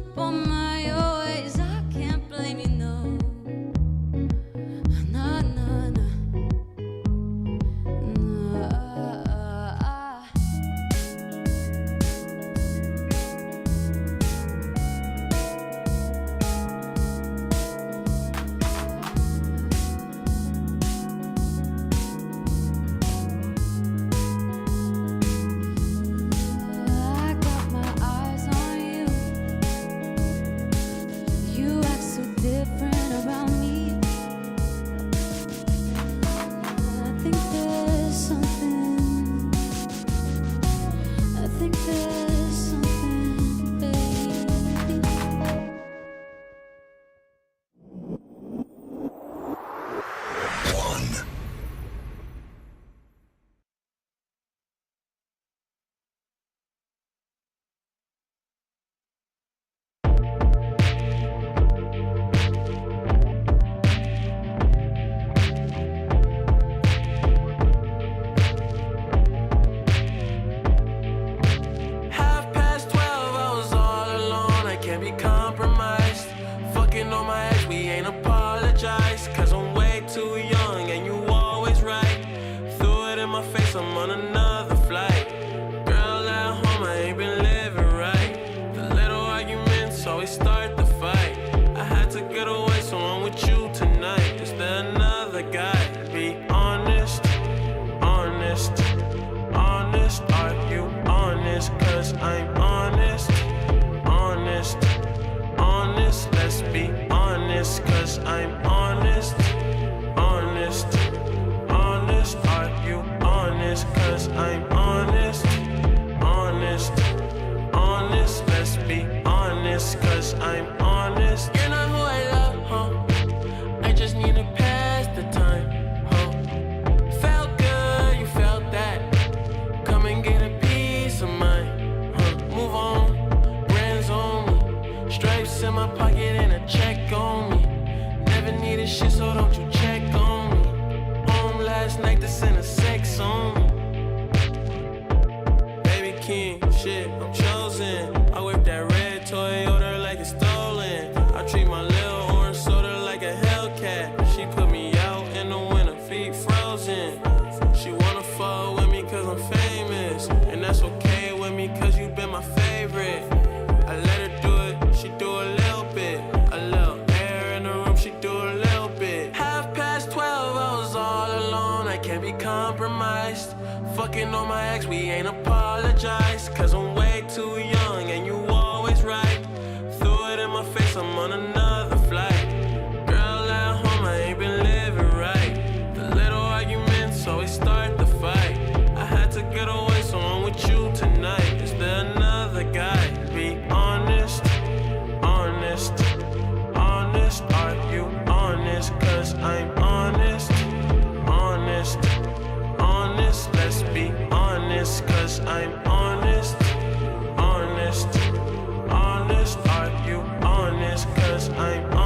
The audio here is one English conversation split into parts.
up on my ways. I can't blame you, no. No, no, no. No. I got my eyes on you. You act so different around me. I think there's something. I think there's something, baby. Half past 12, I was all alone, I can't be compromised. Fucking on my ex, we ain't apologize. Cause I'm way too young and you always right. Threw it in my face, I'm on another flight. Girl at home, I ain't been living right. The little arguments always start the fight. I had to get away, so I'm with you tonight. Is there another guy? Be honest, honest, honest. Are you honest? Cause I'm honest, honest, honest. Let's be honest, cause I'm honest, honest, honest. Are you honest? Cause I'm honest, honest, honest. Let's be honest, cause I'm honest. You're not who I love, huh? I just need to pass the time, huh? Felt good, you felt that. Come and get a piece of mine, huh? Move on, brands on me. Stripes in my pocket and a check on me. Never needed shit, so don't you check on me. Home last night to send a sex on me. Baby king, shit, I'm chosen. I whip that red Toyota like it's stolen. I treat my little orange soda like a Hellcat. She put me out in the winter, feet frozen. She wanna fuck with me cause I'm famous. And that's okay with me cause you been my favorite. I let her do it, she do a little bit. A little air in the room, she do a little bit. Half past 12, I was all alone, I can't be compromised. Fucking on my ex, we ain't apologize. Cause I'm way too young and you always right. Threw it in my face, I'm on another flight. Girl at home, I ain't been living right. The little arguments always start the fight. I had to get away, so I'm with you tonight. Is there another guy? Be honest, honest, honest. Are you honest? Cause I'm honest, honest, honest. Let's be honest, cause I'm honest, honest, honest. Are you honest? Cause I'm honest.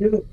too.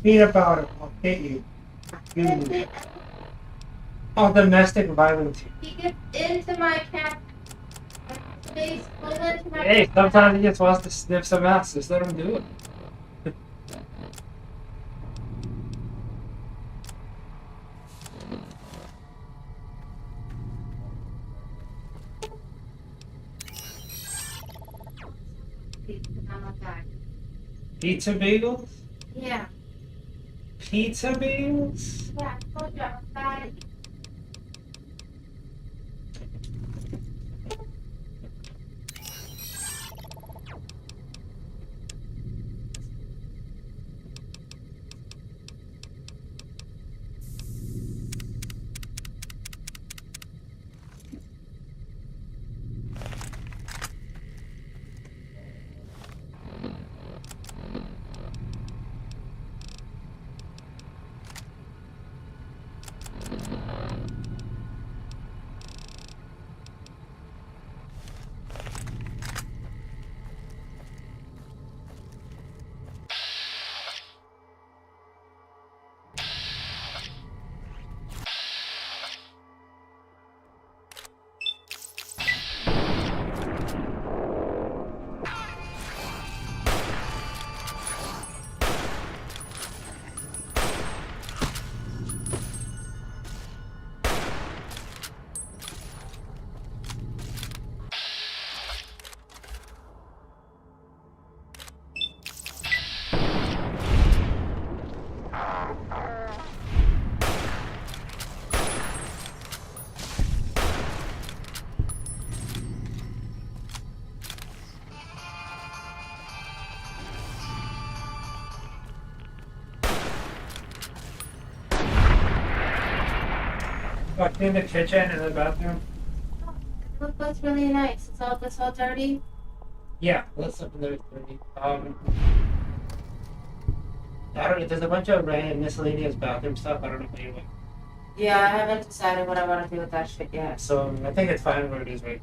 Peanut butter will hit you. You. Oh, domestic violence. He gets into my cat face, pull into my Hey, sometimes he just wants to sniff some ass. Just let him do it. face on my back. Pizza bagels? Yeah, Pizza bagels? yeah, I told you I'm bad. Like in the kitchen and the bathroom? Look, that's really nice. It's all dirty. Yeah, let's look at those 30. I don't know. There's a bunch of random miscellaneous bathroom stuff. I don't know if you. Yeah, I haven't decided what I want to do with that shit yet. So I think it's fine where it is, right?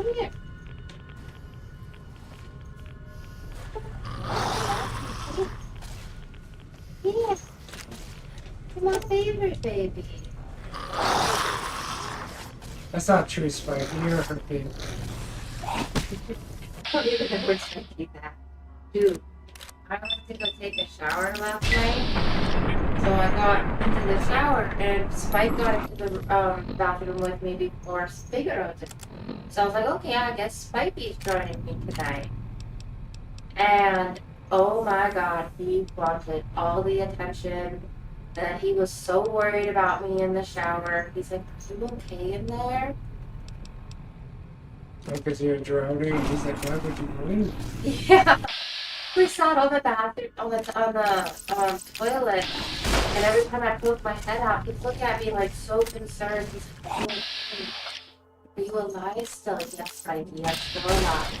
Come here. Yeah. You're my favorite baby. That's not true, Spike. You're her favorite. I don't even know where to keep that. Dude, I went to go take a shower last night. So I got into the shower and Spike got into the bathroom with me before Figaro did. So I was like, okay, I guess Spikey's joining me tonight. And oh my god, he wanted all the attention. And he was so worried about me in the shower. He's like, are you okay in there? Because you're drowning. He's like, why would you leave? Yeah. We sat on the bathroom, on the toilet, and every time I poked my head out, he'd look at me like so concerned. He's like, are you alive still? Yes, Spikey, I'm still alive.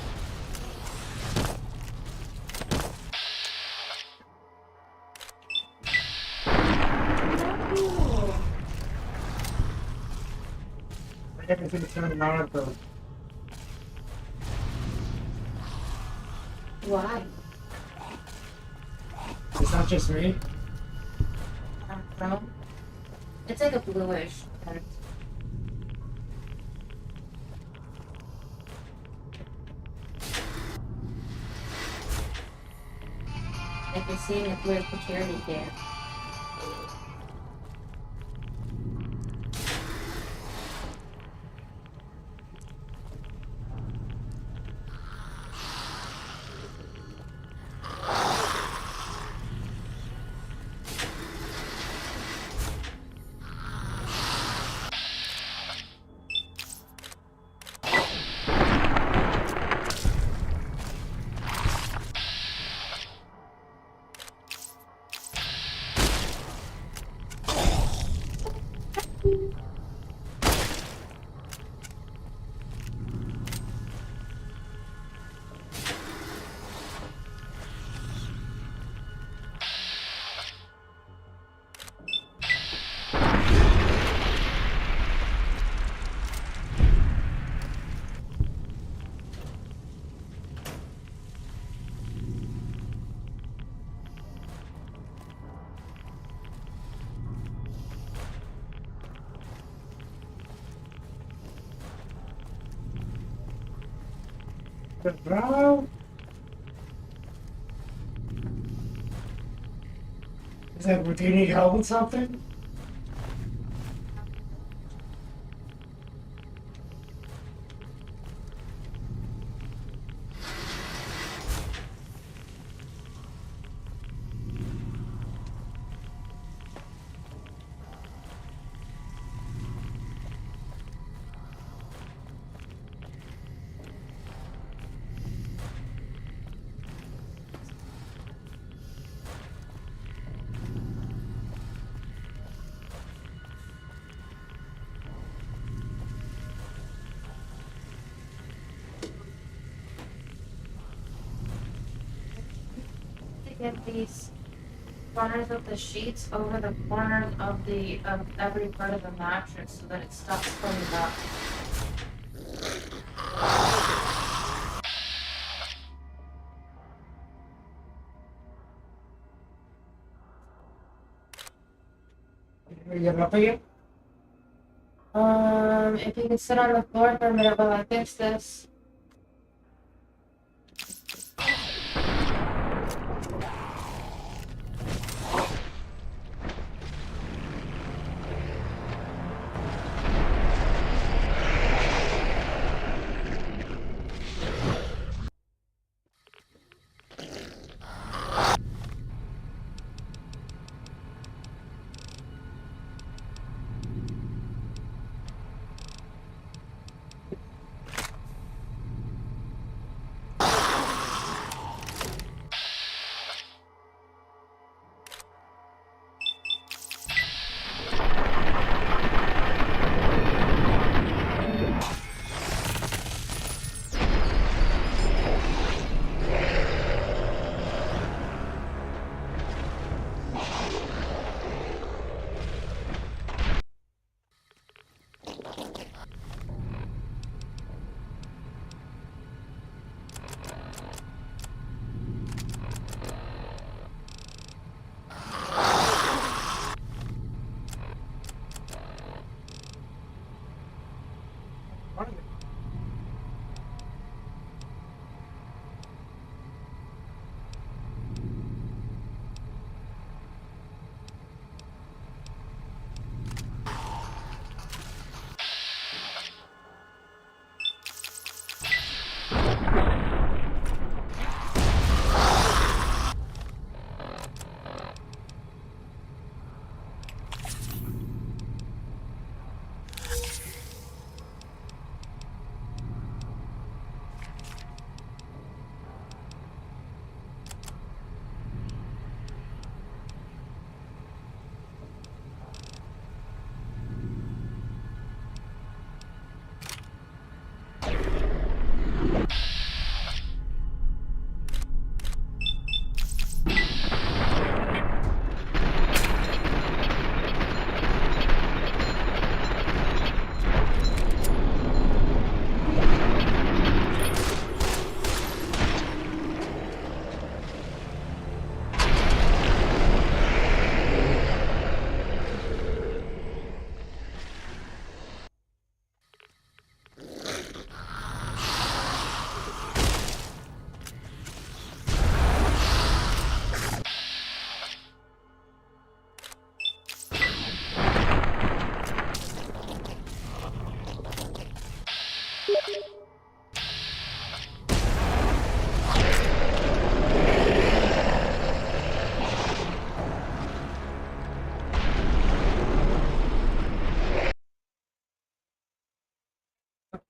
Everything turned on though. Why? It's not just me. Chrome? It's like a bluish tint. Like you're seeing it through a security cam. But bro, is that, do you need help with something? Get these corners of the sheets over the corners of the every part of the mattress so that it stops pulling up. Are you getting up again? If you can sit on the floor for a minute while I fix this.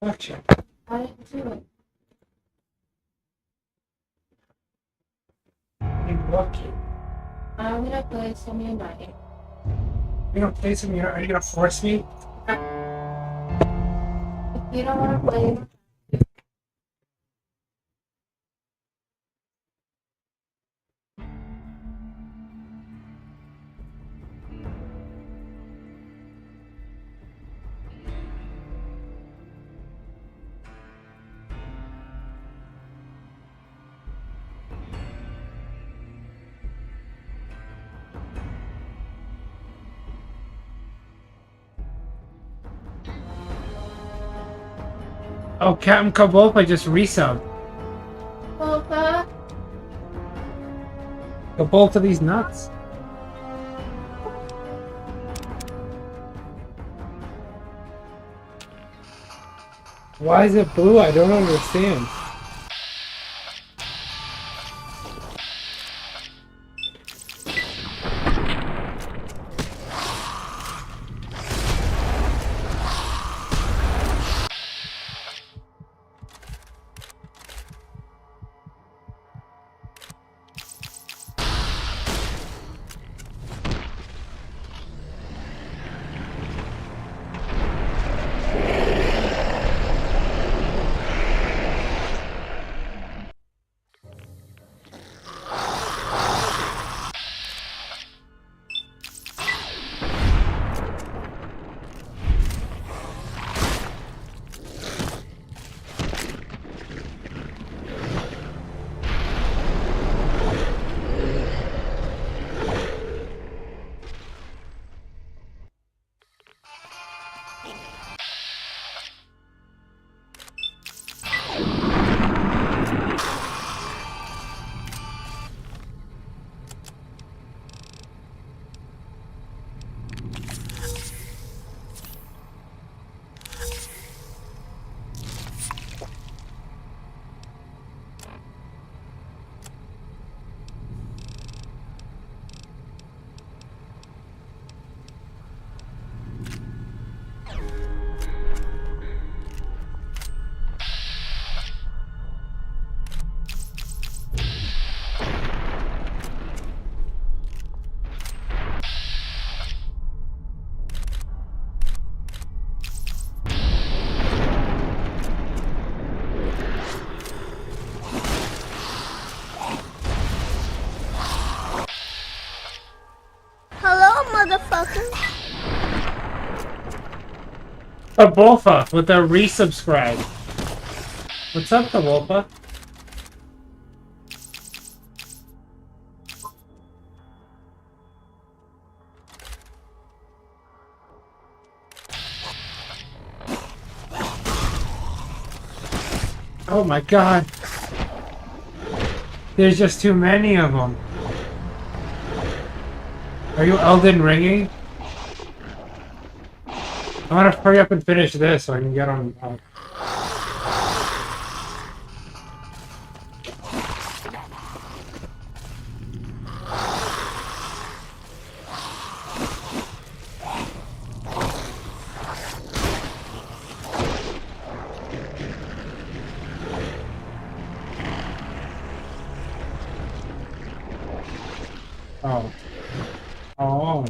Gotcha. I didn't do it. You're lucky. I'm gonna play some United. You gonna play some? Are you gonna force me? If you don't wanna play, Oh, Captain Kabolpa just resubbed. Boba. Go bolt of these nuts. Why is it blue? I don't understand. Hello, motherfucker. Kabolpa with a resubscribe. What's up, Kabolpa? Oh my god. There's just too many of them. Are you Elden Ringing? I want to hurry up and finish this so I can get on. Oh. Oh.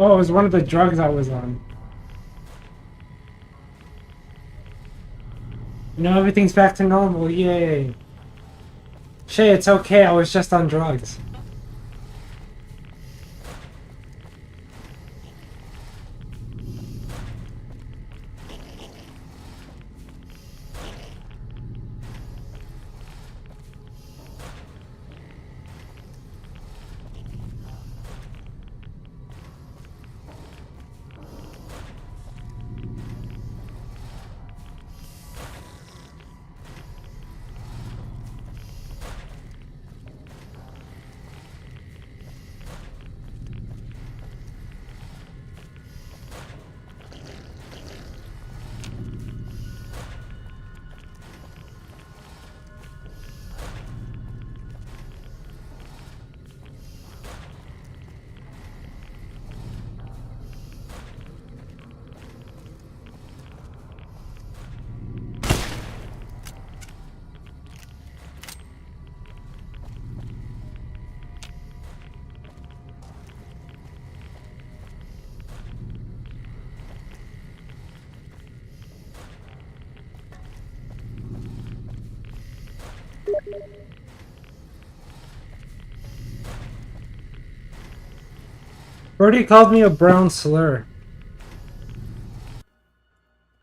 Oh, it was one of the drugs I was on. Now everything's back to normal, yay. Shay, it's okay, I was just on drugs. Birdie called me a brown slur.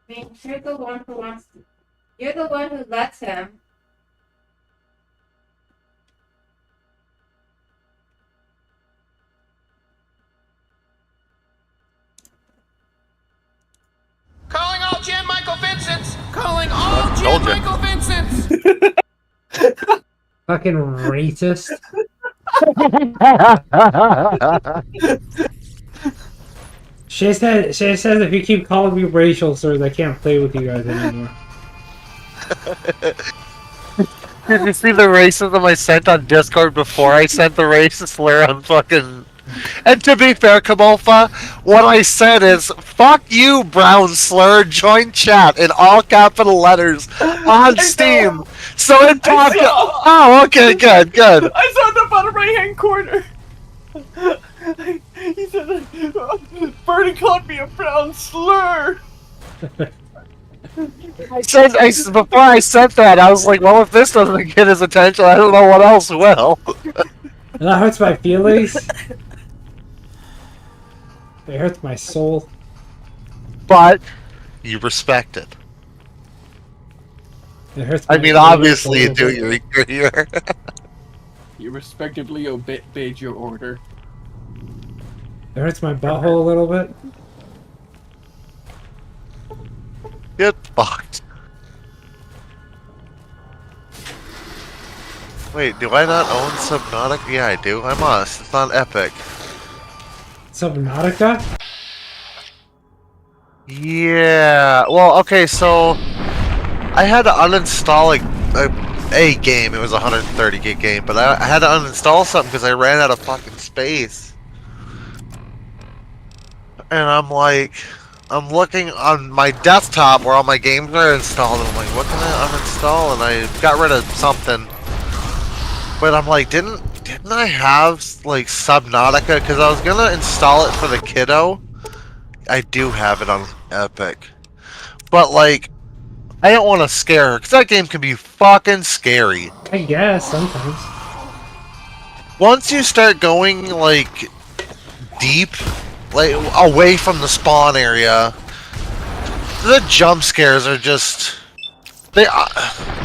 I mean, you're the one who wants to. You're the one who lets him. Calling all Jan Michael Vincents! Calling all Told Jan ya. Michael Vincents! Fucking racist. Shay says if you keep calling me racial slurs, I can't play with you guys anymore. Did you see the racism I sent on Discord before I sent the racist slur on fucking... And to be fair, Kamalfa, what I said is, fuck you, brown slur, join chat in all capital letters on Steam. So in talk... Oh, okay, good. I saw the bottom right hand corner! He said, Bernie called me a brown slur! Before I sent that, I was like, well, if this doesn't get his attention, I don't know what else will. That hurts my feelings. It hurts my soul. But you respect it. It hurts. I mean, obviously you do. You're here. You respectively obeyed your order. It hurts my butthole a little bit. Get fucked. Wait, do I not own Subnautica? Yeah, I do. I must. It's on Epic. Subnautica? Yeah. Well, okay, so I had to uninstall a game. It was a 130 gig game, but I had to uninstall something because I ran out of fucking space. And I'm like, I'm looking on my desktop where all my games are installed, and I'm like, what can I uninstall? And I got rid of something. But I'm like, didn't I have like Subnautica? Because I was gonna install it for the kiddo. I do have it on Epic, but like, I don't want to scare her because that game can be fucking scary. I guess sometimes. Once you start going like deep, like away from the spawn area, the jump scares are just.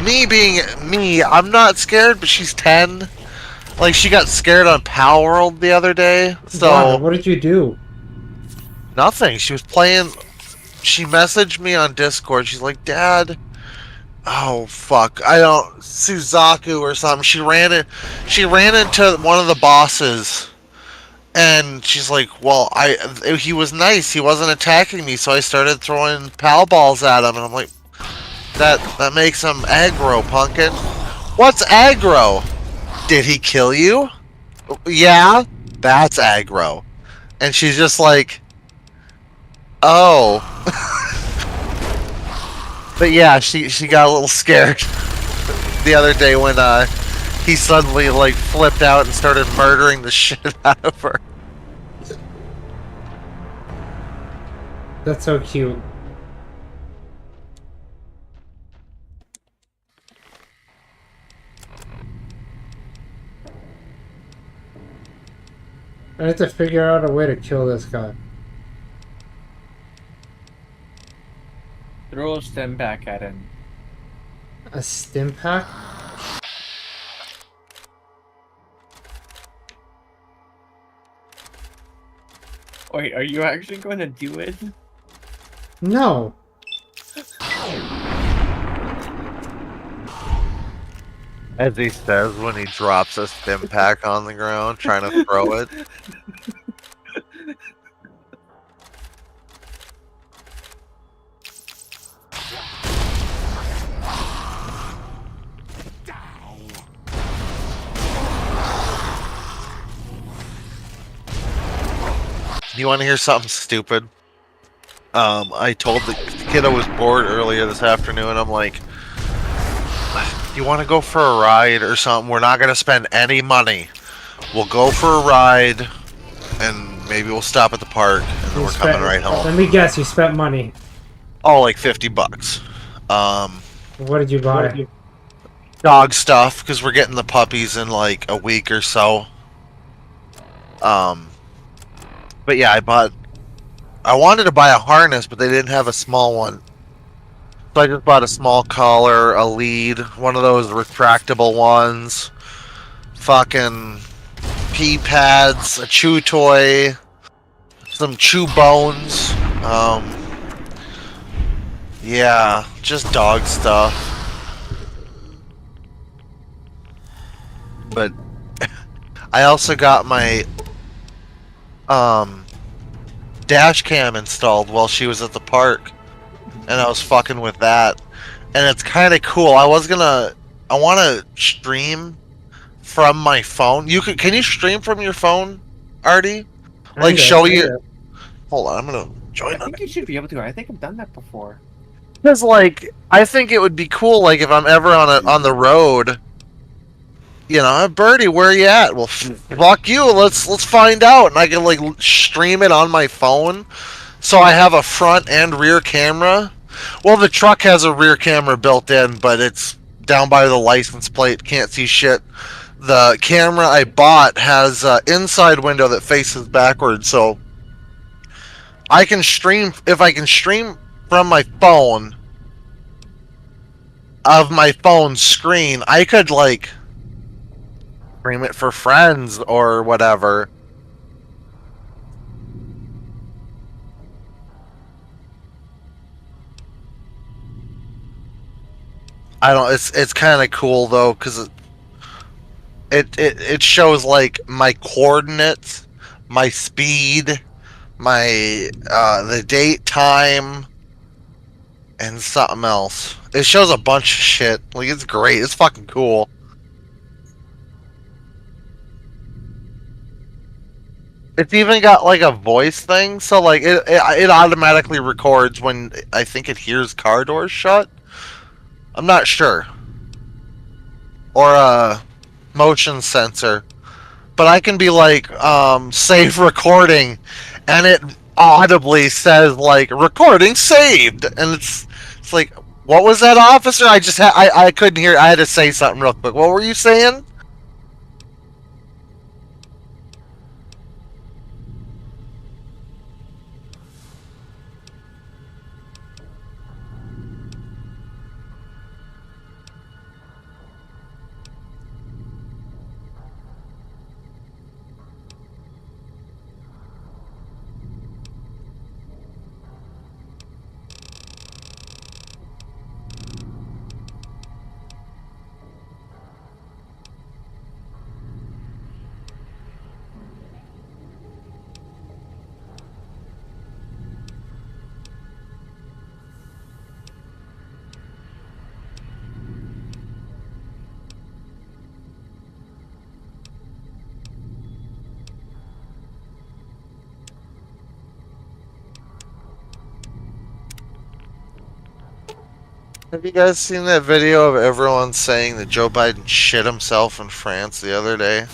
Me being me, I'm not scared, but she's 10. Like, she got scared on Palworld the other day, so... Wow, what did you do? Nothing. She was playing... She messaged me on Discord. She's like, Dad... Oh, fuck. I don't... Suzaku or something. She ran into one of the bosses. And she's like, well, he was nice. He wasn't attacking me, so I started throwing pal balls at him. And I'm like... That makes him aggro, Punkin. What's aggro? Did he kill you? Yeah, that's aggro. And she's just like, oh. But yeah, she got a little scared the other day when he suddenly like flipped out and started murdering the shit out of her. That's so cute. I have to figure out a way to kill this guy. Throw a stem back at him. A stim pack? Wait, are you actually going to do it? No. As he says when he drops a stim pack on the ground, trying to throw it. You want to hear something stupid? I told the kid I was bored earlier this afternoon. I'm like, you want to go for a ride or something? We're not going to spend any money. We'll go for a ride, and maybe we'll stop at the park, and then we're coming right home. Let me guess, you spent money. Oh, like $50. What did you buy? Dog stuff, because we're getting the puppies in like a week or so. But yeah, I wanted to buy a harness, but they didn't have a small one. So I just bought a small collar, a lead, one of those retractable ones, fucking pee pads, a chew toy, some chew bones. Yeah, just dog stuff. But I also got my dash cam installed while she was at the park, and I was fucking with that, and it's kind of cool. I want to stream from my phone. Can you stream from your phone, Artie? Like show you. Hold on, I'm gonna join. I think you should be able to. I think I've done that before. Because like I think it would be cool. Like if I'm ever on the road. You know, Birdie, where are you at? Well, fuck you. Let's find out, and I can like stream it on my phone, so I have a front and rear camera. Well, the truck has a rear camera built in, but it's down by the license plate. Can't see shit. The camera I bought has an inside window that faces backwards, so I can stream. If I can stream from my phone, of my phone screen, I could like. Stream it for friends or whatever. I don't. It's kind of cool though, because it shows like my coordinates, my speed, my the date, time, and something else. It shows a bunch of shit. Like it's great. It's fucking cool. It's even got like a voice thing, so like it automatically records when I think it hears car doors shut. I'm not sure. Or a motion sensor. But I can be like, save recording, and it audibly says like recording saved, and it's like, what was that, officer? I couldn't hear. I had to say something real quick. What were you saying? Have you guys seen that video of everyone saying that Joe Biden shit himself in France the other day?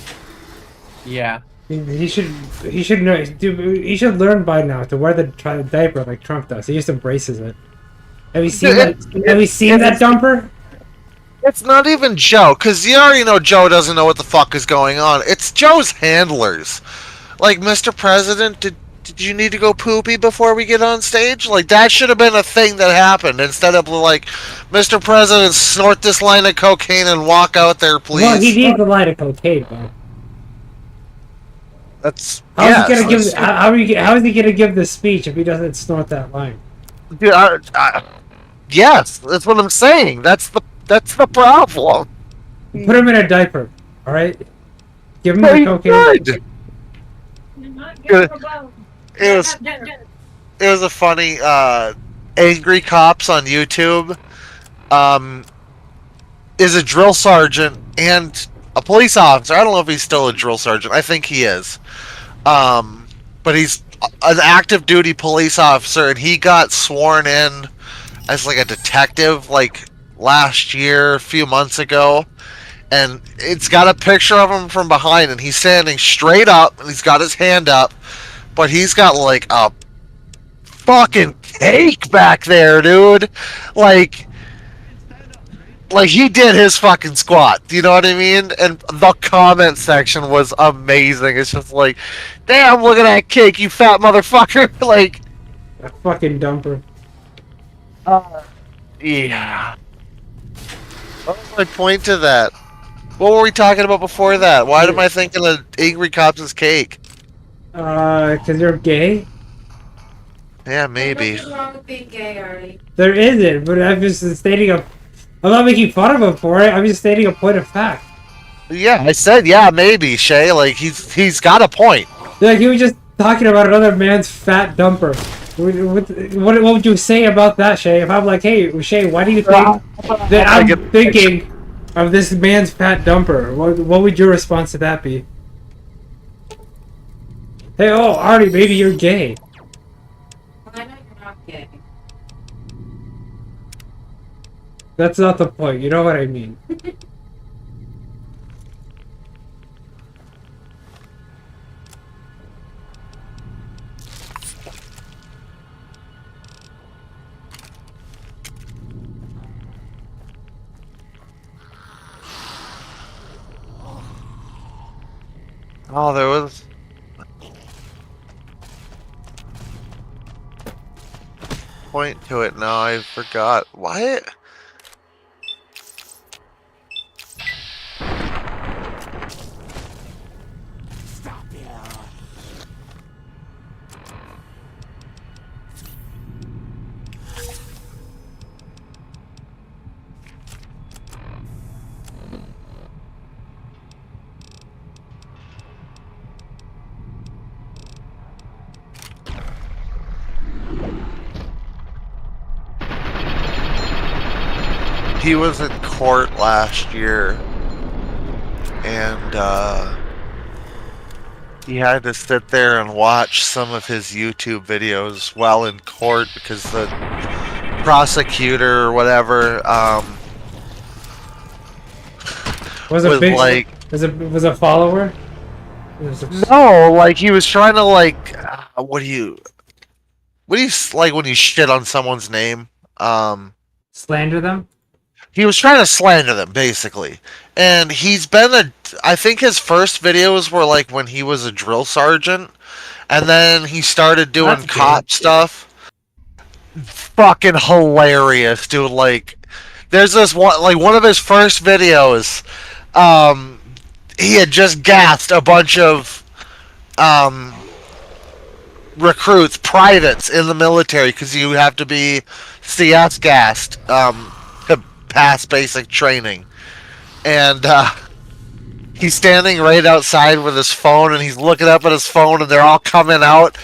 Yeah. He should know. Dude, he should learn by now to wear the diaper like Trump does. He just embraces it. Have you seen that? Have you seen that dumper? It's not even Joe, because you already know Joe doesn't know what the fuck is going on. It's Joe's handlers. Like, Mr. President, did you need to go poopy before we get on stage? Like, that should have been a thing that happened, instead of, like, Mr. President, snort this line of cocaine and walk out there, please. Well, he needs a line of cocaine, though. That's... How is he gonna give this speech if he doesn't snort that line? Dude, yes, that's what I'm saying. That's the problem. Put him in a diaper, all right? Give him the cocaine. It was a funny angry cops on YouTube. Is a drill sergeant and a police officer. I don't know if he's still a drill sergeant. I think he is. But he's an active duty police officer, and he got sworn in as like a detective like last year, a few months ago. And it's got a picture of him from behind, and he's standing straight up, and he's got his hand up, but he's got like a fucking cake back there, dude. Like he did his fucking squat. Do you know what I mean? And the comment section was amazing. It's just like, damn, look at that cake, you fat motherfucker. Like, A fucking dumper. yeah. What was my point to that? What were we talking about before that? Why am I thinking of Angry Cops' cake? Cause you're gay? Yeah, maybe. What's wrong with being gay, Artie? There isn't, but I'm just stating a... I'm not making fun of him for it, I'm just stating a point of fact. Yeah, I said yeah, maybe, Shay. Like, he's got a point. Like, he was just talking about another man's fat dumper. What would you say about that, Shay? If I'm like, hey, Shay, why do you think that I'm thinking of this man's fat dumper? What would your response to that be? Hey, oh, Artie, maybe you're gay. Well, I know you're not gay. That's not the point, you know what I mean. Oh, there was... point to it now, I forgot. What? He was in court last year, and he had to sit there and watch some of his YouTube videos while in court because the prosecutor or whatever Was a follower? no, like he was trying to like what do you like when you shit on someone's name? Slander them? He was trying to slander them, basically. And he's been I think his first videos were like when he was a drill sergeant. And then he started doing That's cop good. stuff. Fucking hilarious, dude. Like, there's this one, like one of his first videos, he had just gassed a bunch of, recruits, privates in the military, because you have to be CS gassed, to pass basic training. And he's standing right outside with his phone, and he's looking up at his phone, and they're all coming out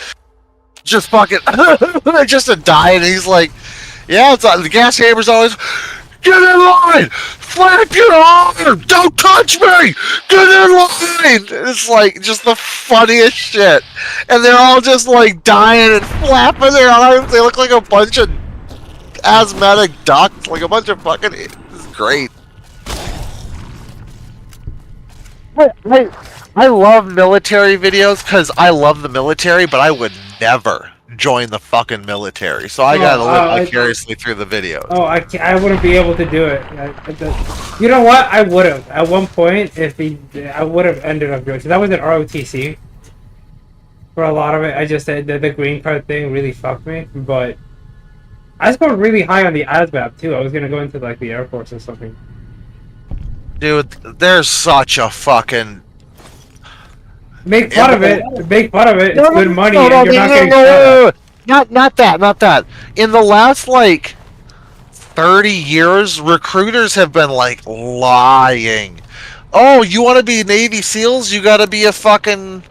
just fucking just to die. And he's like, yeah, it's the gas chamber's always, get in line, flap your arm, don't touch me, get in line. It's like just the funniest shit, and they're all just like dying and flapping their arms. They look like a bunch of asthmatic ducks, like a bunch of fucking... This is great. I love military videos because I love the military, but I would never join the fucking military. So I gotta live vicariously through the videos. Oh, I wouldn't be able to do it. You know what? I would have at one point I would have ended up doing. So that was an ROTC. For a lot of it, I just the green card thing really fucked me. But I scored really high on the ASVAB too. I was gonna go into like the Air Force or something. Dude, there's such a fucking Make fun of it. Make fun of it. It's good money, no, and you're not getting shot at. Not that. In the last like 30 years, recruiters have been like lying. Oh, you want to be Navy SEALs? You got to be a fucking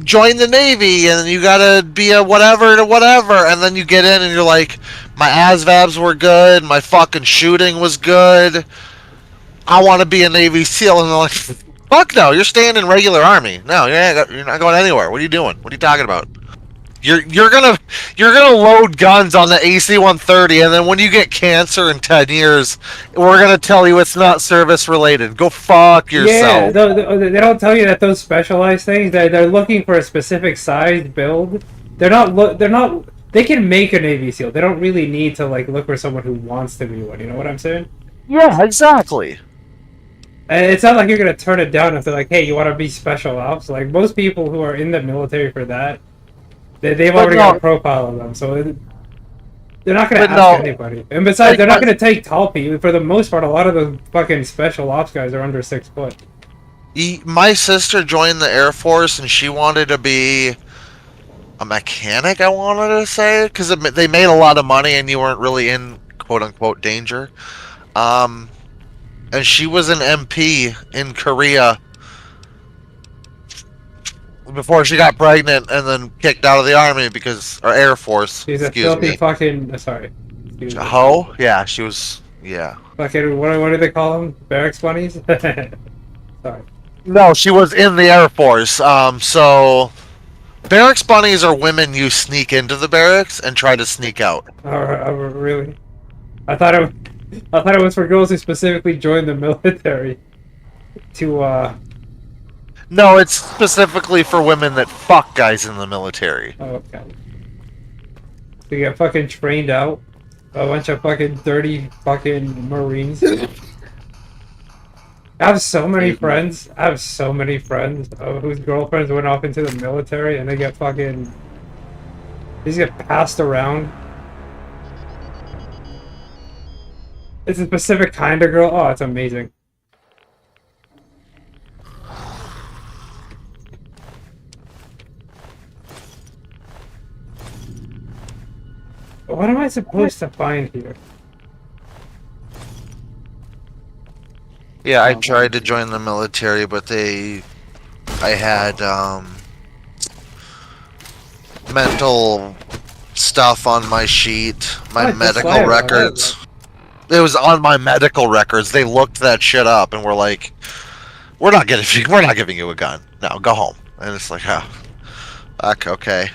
join the Navy, and you got to be a whatever to whatever, and then you get in and you're like, my ASVABs were good, my fucking shooting was good. I want to be a Navy SEAL, and they're like, fuck no, you're staying in regular Army. No, you're not going anywhere. What are you doing? What are you talking about? You're gonna load guns on the AC-130, and then when you get cancer in 10 years, we're gonna tell you it's not service related. Go fuck yourself. Yeah, they don't tell you that those specialized things. They're looking for a specific size build. They're not. They can make a Navy SEAL. They don't really need to like look for someone who wants to be one. You know what I'm saying? Yeah, exactly. And it's not like you're gonna turn it down if they're like, "Hey, you want to be special ops?" Like most people who are in the military for that, they've already got a profile of them, so they're not gonna ask anybody. And besides, like, they're not gonna take tall people. For the most part, a lot of the fucking special ops guys are under 6 foot. My sister joined the Air Force, and she wanted to be a mechanic. I wanted to say because they made a lot of money, and you weren't really in quote unquote danger. And she was an MP in Korea before she got pregnant and then kicked out of the Army or Air Force. She's a filthy fucking. Sorry. A hoe? Yeah, she was. Yeah. Fucking. What do they call them? Barracks bunnies? Sorry. No, she was in the Air Force. So barracks bunnies are women you sneak into the barracks and try to sneak out. Really? I thought it was for girls who specifically joined the military to No, it's specifically for women that fuck guys in the military. Oh, okay. So you get fucking trained out. A bunch of fucking dirty fucking Marines. I have so many friends. Whose girlfriends went off into the military and they get fucking. They just get passed around. It's a specific kind of girl. Oh, it's amazing. What am I supposed to find here? Yeah, I tried to join the military, but I had mental stuff on my sheet, my medical records. It was on my medical records. They looked that shit up and were like, we're not giving you a gun. No, go home. And it's like, oh, fuck, okay.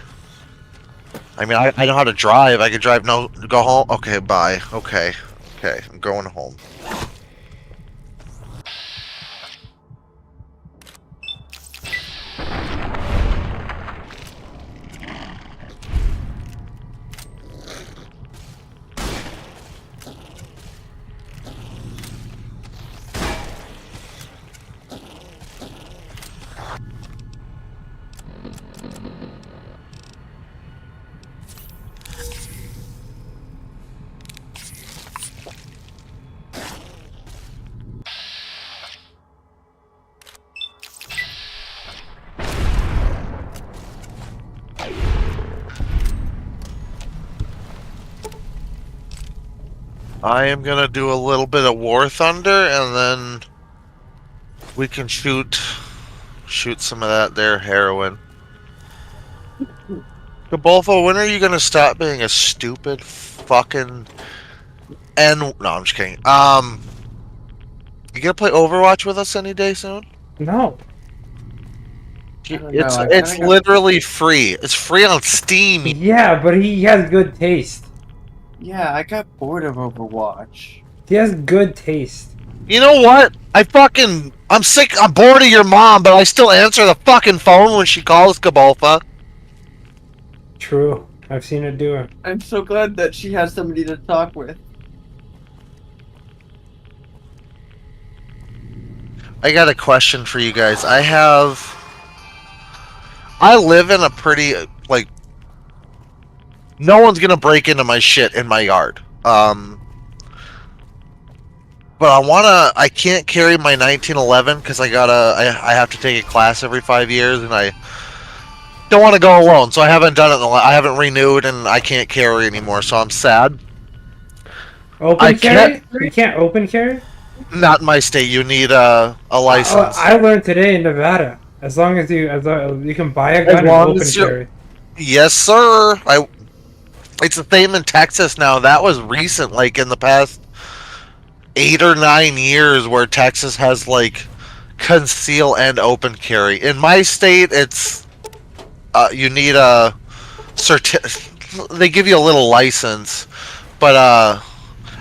I mean, I know how to drive. I could drive. No, go home. Okay, bye. Okay, I'm going home. I am gonna do a little bit of War Thunder, and then we can shoot some of that there heroin. Gabolfo, when are you gonna stop being a stupid fucking No, I'm just kidding. You gonna play Overwatch with us any day soon? No. It's literally free. It's free on Steam. Yeah, but he has good taste. Yeah, I got bored of Overwatch. He has good taste. You know what? I I'm sick. I'm bored of your mom, but I still answer the fucking phone when she calls, Kabolfa. True. I've seen it do it. I'm so glad that she has somebody to talk with. I got a question for you guys. I live in a pretty, like, no one's gonna break into my shit in my yard. But I can't carry my 1911 because I have to take a class every 5 years, and I don't want to go alone, so I haven't done it. I haven't renewed, and I can't carry anymore, so I'm sad. Open carry? You can't open carry? Not in my state. You need a license. I learned today in Nevada. As long as you can buy a gun and open carry. Yes, sir. It's the same in Texas now. That was recent, like in the past 8 or 9 years, where Texas has like conceal and open carry. In my state, it's you need a they give you a little license, but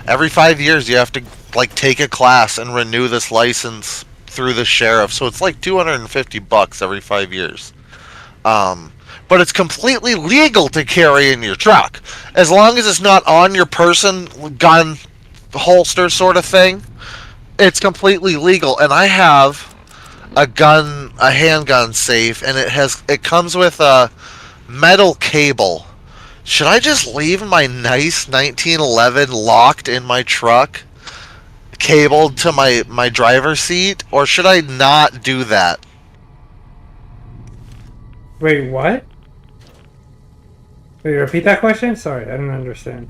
every 5 years you have to like take a class and renew this license through the sheriff. So it's like $250 every 5 years. But it's completely legal to carry in your truck as long as it's not on your person, gun holster sort of thing. It's completely legal, and I have a handgun safe, and it comes with a metal cable. Should I just leave my nice 1911 locked in my truck, cabled to my driver's seat, or should I not do that? Wait, what? Wait, repeat that question? Sorry, I didn't understand.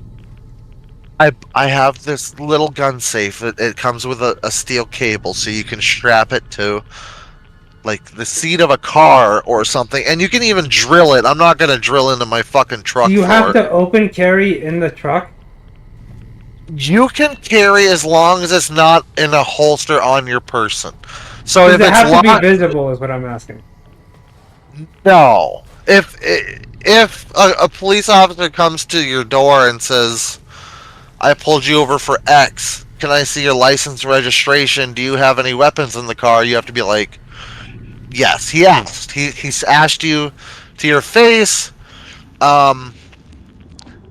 I have this little gun safe. It comes with a steel cable, so you can strap it to like the seat of a car or something, and you can even drill it. I'm not gonna drill into my fucking truck. Do you have to open carry in the truck? You can carry as long as it's not in a holster on your person. So Does if it it's have to locked, be visible? Is what I'm asking. no. If a police officer comes to your door and says, I pulled you over for X, can I see your license, registration, do you have any weapons in the car? You have to be like, yes. He asked. He's asked you to your face.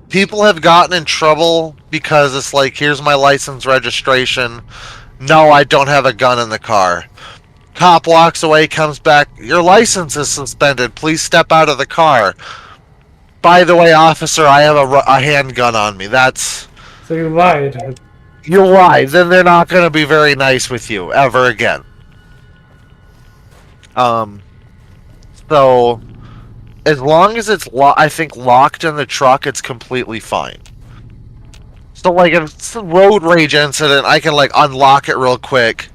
People have gotten in trouble because it's like, here's my license, registration. No, I don't have a gun in the car. Cop walks away, comes back, your license is suspended, please step out of the car. By the way, officer, I have a handgun on me. That's... So you lied. You lied. Then they're not going to be very nice with you ever again. So as long as it's I think locked in the truck, it's completely fine. So like if it's a road rage incident, I can like unlock it real quick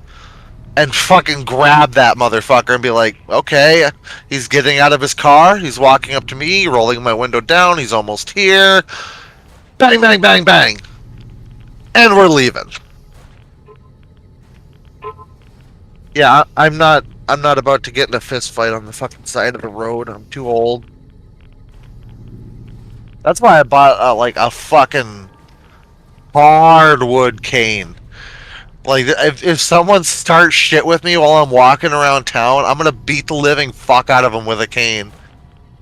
and fucking grab that motherfucker and be like, okay, he's getting out of his car, he's walking up to me, rolling my window down, he's almost here. Bang, bang, bang, bang. And we're leaving. Yeah, I'm not about to get in a fist fight on the fucking side of the road. I'm too old. That's why I bought like a fucking hardwood cane. Like, if someone starts shit with me while I'm walking around town, I'm gonna beat the living fuck out of them with a cane.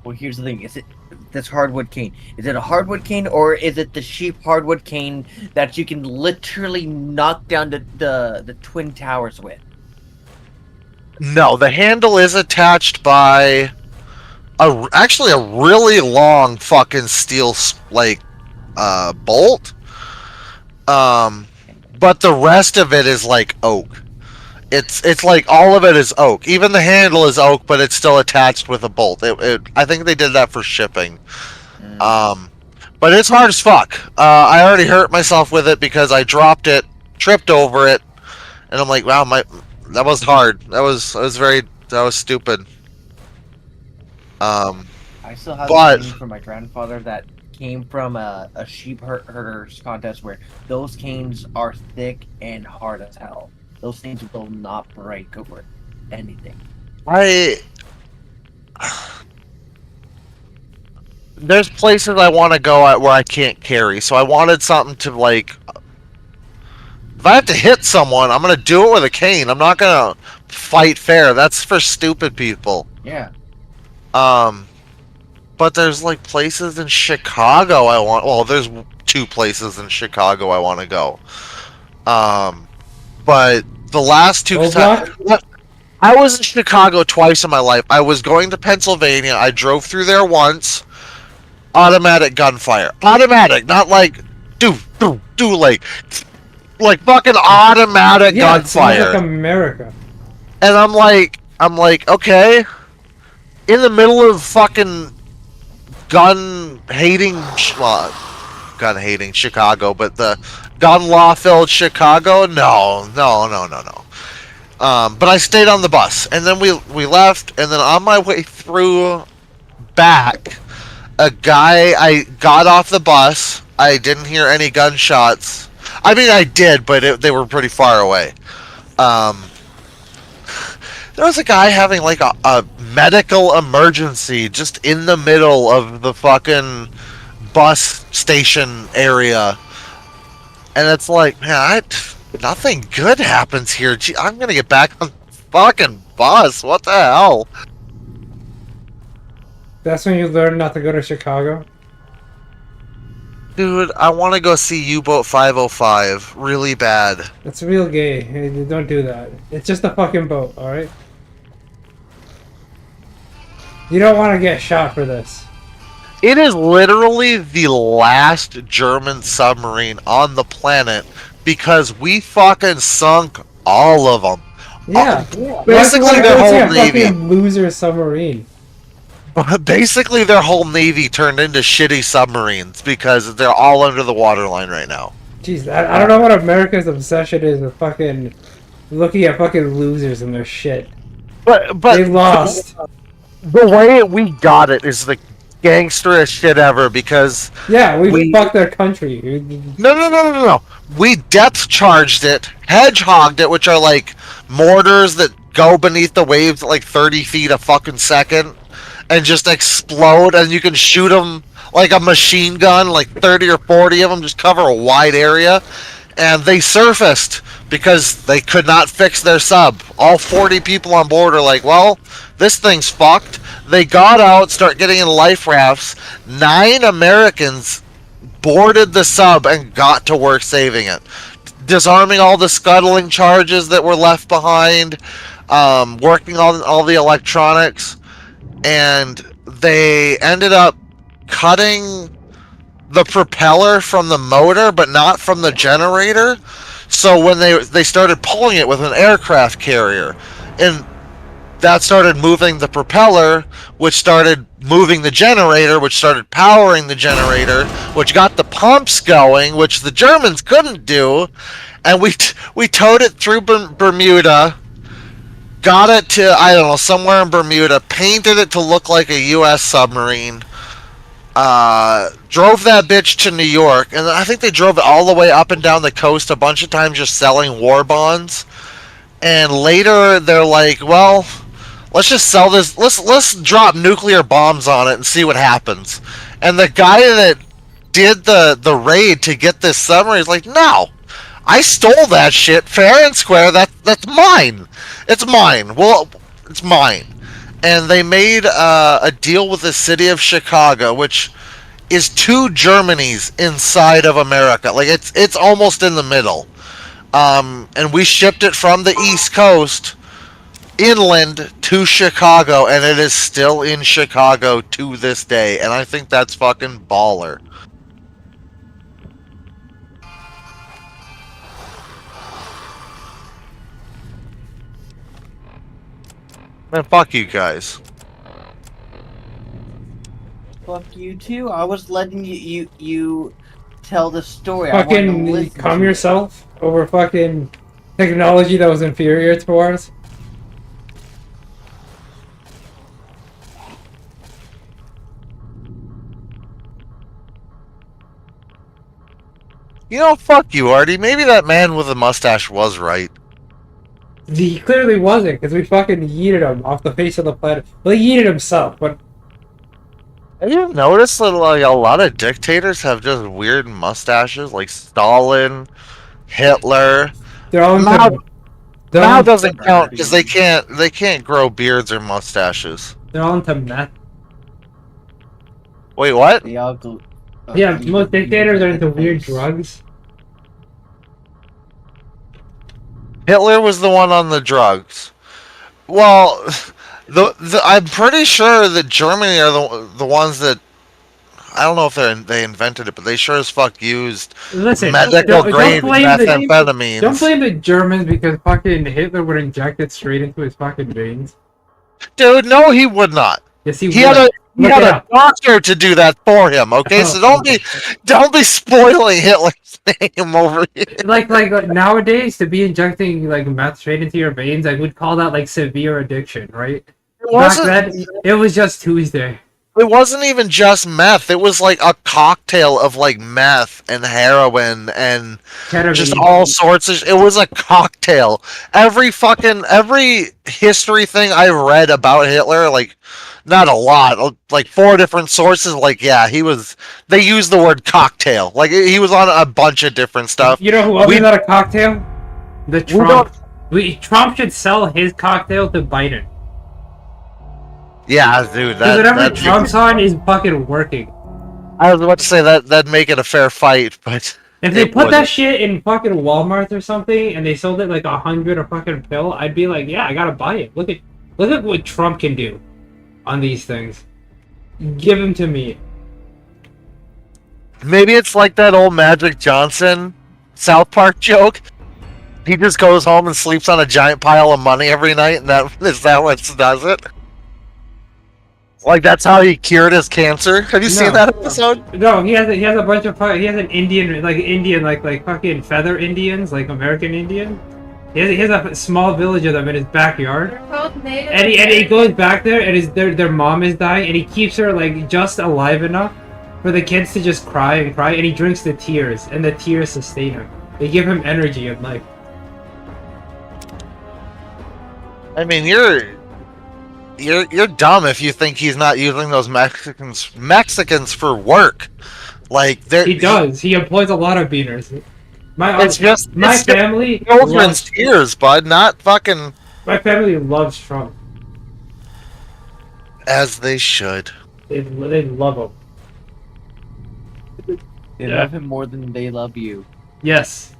Well, here's the thing: is it this hardwood cane? Is it a hardwood cane, or is it the sheep hardwood cane that you can literally knock down the twin towers with? No, the handle is attached by actually a really long fucking steel like bolt. But the rest of it is like oak. It's like all of it is oak. Even the handle is oak, but it's still attached with a bolt. I think they did that for shipping. But it's hard as fuck. I already hurt myself with it because I dropped it, tripped over it, and I'm like, wow, that was hard. That was stupid. I still have a cane from my grandfather that came from a sheep herders contest where those canes are thick and hard as hell. Those things will not break over anything. There's places I want to go at where I can't carry, so I wanted something to like. If I have to hit someone, I'm gonna do it with a cane. I'm not gonna fight fair. That's for stupid people. Yeah. But there's like places in Chicago I want. Well, there's 2 places in Chicago I want to go. But the last 2 times I was in Chicago twice in my life. I was going to Pennsylvania. I drove through there once. Automatic gunfire. Automatic, not like do like fucking automatic Yeah, it sounds gunfire. like America. And I'm like, okay, in the middle of fucking gun hating Chicago, but the gun law filled Chicago. No. But I stayed on the bus, and then we left, and then on my way through back, I got off the bus. I didn't hear any gunshots. I mean, I did, but they were pretty far away. There was a guy having like a medical emergency just in the middle of the fucking bus station area. And it's like, man, nothing good happens here. Gee, I'm gonna get back on the fucking bus. What the hell? That's when you learn not to go to Chicago? Dude, I want to go see U-Boat 505 really bad. That's real gay. Hey, don't do that. It's just a fucking boat, alright? You don't want to get shot for this. It is literally the last German submarine on the planet because we fucking sunk all of them. Yeah. Basically their whole navy. Fucking loser submarine. Basically their whole navy turned into shitty submarines because they're all under the waterline right now. Jeez, I don't know what America's obsession is with fucking looking at fucking losers and their shit. But They lost. The way we got it is the gangsterest shit ever because Yeah, we fucked their country. No. We depth charged it, hedgehogged it, which are like mortars that go beneath the waves at like 30 feet a fucking second and just explode, and you can shoot them like a machine gun, like 30 or 40 of them, just cover a wide area. And they surfaced because they could not fix their sub. All 40 people on board are like, well, this thing's fucked. They got out, start getting in life rafts. 9 Americans boarded the sub and got to work saving it. Disarming all the scuttling charges that were left behind, working on all the electronics, and they ended up cutting the propeller from the motor, but not from the generator. So when they started pulling it with an aircraft carrier, and that started moving the propeller, which started moving the generator, which started powering the generator, which got the pumps going, which the Germans couldn't do, and we towed it through Bermuda, got it to, I don't know, somewhere in Bermuda, painted it to look like a U.S. submarine, drove that bitch to New York, and I think they drove it all the way up and down the coast a bunch of times just selling war bonds. And later they're like, well, let's just sell this, let's drop nuclear bombs on it and see what happens. And the guy that did the raid to get this submarine is like, no, I stole that shit fair and square, that's mine. It's mine. Well, it's mine. And they made a deal with the city of Chicago, which is 2 Germanys inside of America. Like it's almost in the middle. And we shipped it from the East Coast inland to Chicago, and it is still in Chicago to this day. And I think that's fucking baller. Man, fuck you guys. Fuck you too. I was letting you tell the story. I wanted to Fucking listen calm to it. yourself over fucking technology that was inferior to ours. You know, fuck you, Artie. Maybe that man with the mustache was right. He clearly wasn't, because we fucking yeeted him off the face of the planet. Well, he yeeted himself, but Have you noticed that like a lot of dictators have just weird mustaches, like Stalin, Hitler? they're all Mao, Now doesn't count because they can't grow beards or mustaches. They're all into meth. Wait, what? They all go. Yeah, most dictators are into weird drugs. Hitler was the one on the drugs. Well, I'm pretty sure that Germany are the ones that, I don't know if they invented it, but they sure as fuck used medical grade methamphetamines. Don't blame the Germans because fucking Hitler would inject it straight into his fucking veins. Dude, no, he would not. Yes, he would. He Look had it a up. doctor to do that for him. Okay, so don't be spoiling Hitler's name over here. Like nowadays, to be injecting like meth straight into your veins, I would call that like severe addiction, right? Back then, it was just Tuesday. It wasn't even just meth. It was like a cocktail of like meth and heroin and just all sorts of. It was a cocktail. Every history thing I read about Hitler, like not a lot, like 4 different sources. Like they used the word cocktail. Like he was on a bunch of different stuff. You know who else is not a cocktail? The Trump. Trump should sell his cocktail to Biden. Yeah, dude. Because whatever Trump's on is fucking working. I was about to say that'd make it a fair fight, but if they put that shit in fucking Walmart or something and they sold it like 100 a fucking pill, I'd be like, yeah, I gotta buy it. Look at what Trump can do on these things. Give him to me. Maybe it's like that old Magic Johnson South Park joke. He just goes home and sleeps on a giant pile of money every night, and is that what does it? Like that's how he cured his cancer. Have you seen that episode? No, he has a bunch of he has an Indian like fucking feather Indians, like American Indian. He has a small village of them in his backyard. And he goes back there and their mom is dying and he keeps her like just alive enough for the kids to just cry and he drinks the tears and the tears sustain him. They give him energy and life. I mean, you're dumb if you think he's not using those Mexicans for work. Like he does. He employs a lot of beaners. My family children's tears, bud, not fucking. My family loves Trump. As they should. They love him. They love him more than they love you. Yes.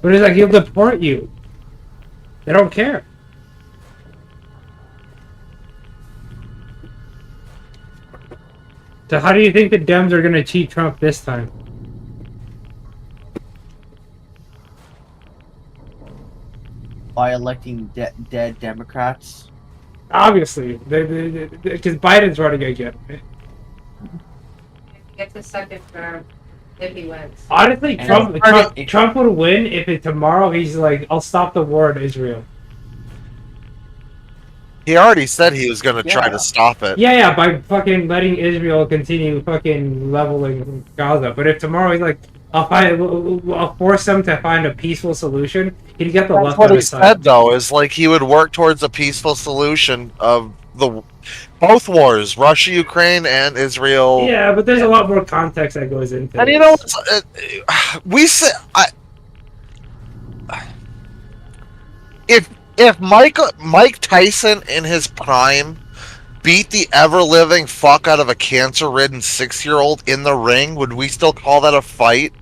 But it's like he'll deport you. They don't care. So how do you think the Dems are gonna cheat Trump this time? By electing dead Democrats. Obviously, because Biden's running again. Get the second term if he wins. Honestly, Trump would win if tomorrow he's like, I'll stop the war in Israel. He already said he was going to try to stop it. Yeah, by fucking letting Israel continue fucking leveling Gaza. But if tomorrow he's like, I'll force them to find a peaceful solution, he'd get the left on his side. What he said, though, is like he would work towards a peaceful solution of both wars, Russia, Ukraine, and Israel. Yeah, but there's a lot more context that goes into it. And you know, if Mike Tyson in his prime beat the ever-living fuck out of a cancer-ridden 6-year-old in the ring, would we still call that a fight?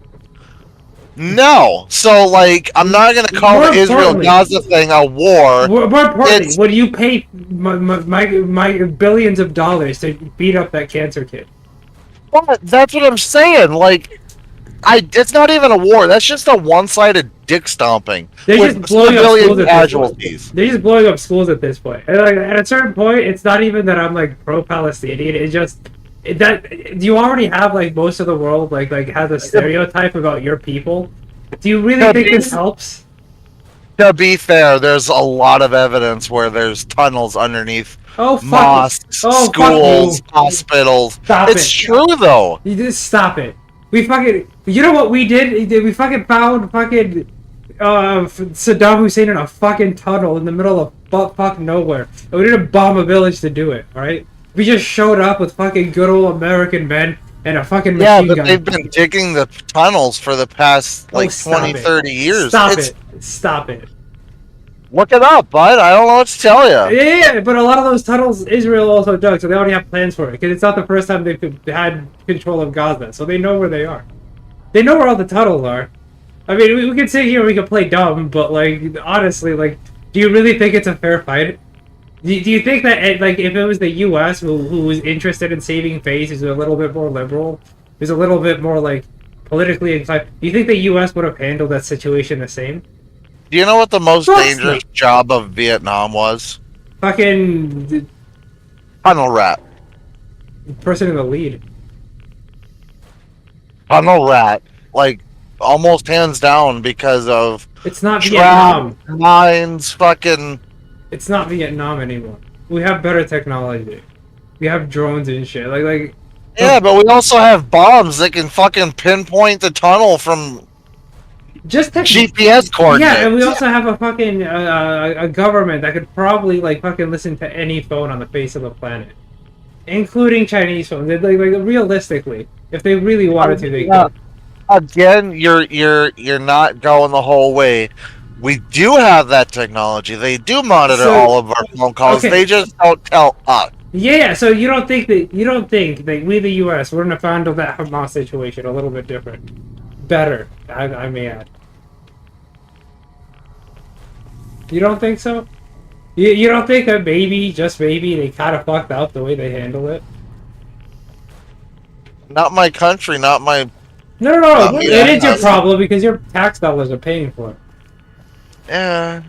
No. So, like, I'm not going to call the Israel-Gaza thing a war. More importantly, would you pay my billions of dollars to beat up that cancer kid? Well, that's what I'm saying. Like, it's not even a war. That's just a one-sided dick stomping. They're just blowing up schools casualties. They're just blowing up schools at this point. And like, at a certain point, it's not even that I'm like pro-Palestinian. It's just that you already have like most of the world like has a stereotype about your people. Do you really think this helps? To be fair, there's a lot of evidence where there's tunnels underneath mosques, schools, hospitals. It's true though. You just stop it. We fucking. You know what we did? We fucking found fucking Saddam Hussein in a fucking tunnel in the middle of fuck nowhere. And we didn't bomb a village to do it. All right. We just showed up with fucking good old American men and a fucking Yeah, machine but gun. they've been digging the tunnels for the past like stop 20, it. 30 years. Stop It's- it. Stop it. Look it up, bud. I don't know what to tell you. Yeah, but a lot of those tunnels Israel also dug, so they already have plans for it. Because it's not the first time they've had control of Gaza, so they know where they are. They know where all the tunnels are. I mean, we can sit here and we can play dumb, but like, honestly, like, do you really think it's a fair fight? Do you think that, like, if it was the U.S. who was interested in saving face, who's a little bit more liberal, who's a little bit more, like, politically inclined, do you think the U.S. would have handled that situation the same? Do you know what the most Trust dangerous me. job of Vietnam was? Fucking Tunnel rat. person in the lead. Tunnel rat. Like, almost hands down because of It's not Vietnam. trap, mines, fucking... It's not Vietnam anymore. We have better technology. We have drones and shit. Like Yeah, but we also have bombs that can fucking pinpoint the tunnel from just GPS coordinates. Yeah, and we also have a fucking a government that could probably like fucking listen to any phone on the face of the planet, including Chinese phones. Like realistically, if they really wanted to, they could. Again, you're not going the whole way. We do have that technology. They do monitor So- all of our phone calls. okay. They just don't tell us. Yeah, so you don't think that we, the U.S., we're gonna handle that Hamas situation a little bit different, better? I may add. You don't think so? You don't think that maybe, just maybe, they kind of fucked up the way they handle it? Not my country, not my... No. me, It is your that's- problem because your tax dollars are paying for it. Yeah.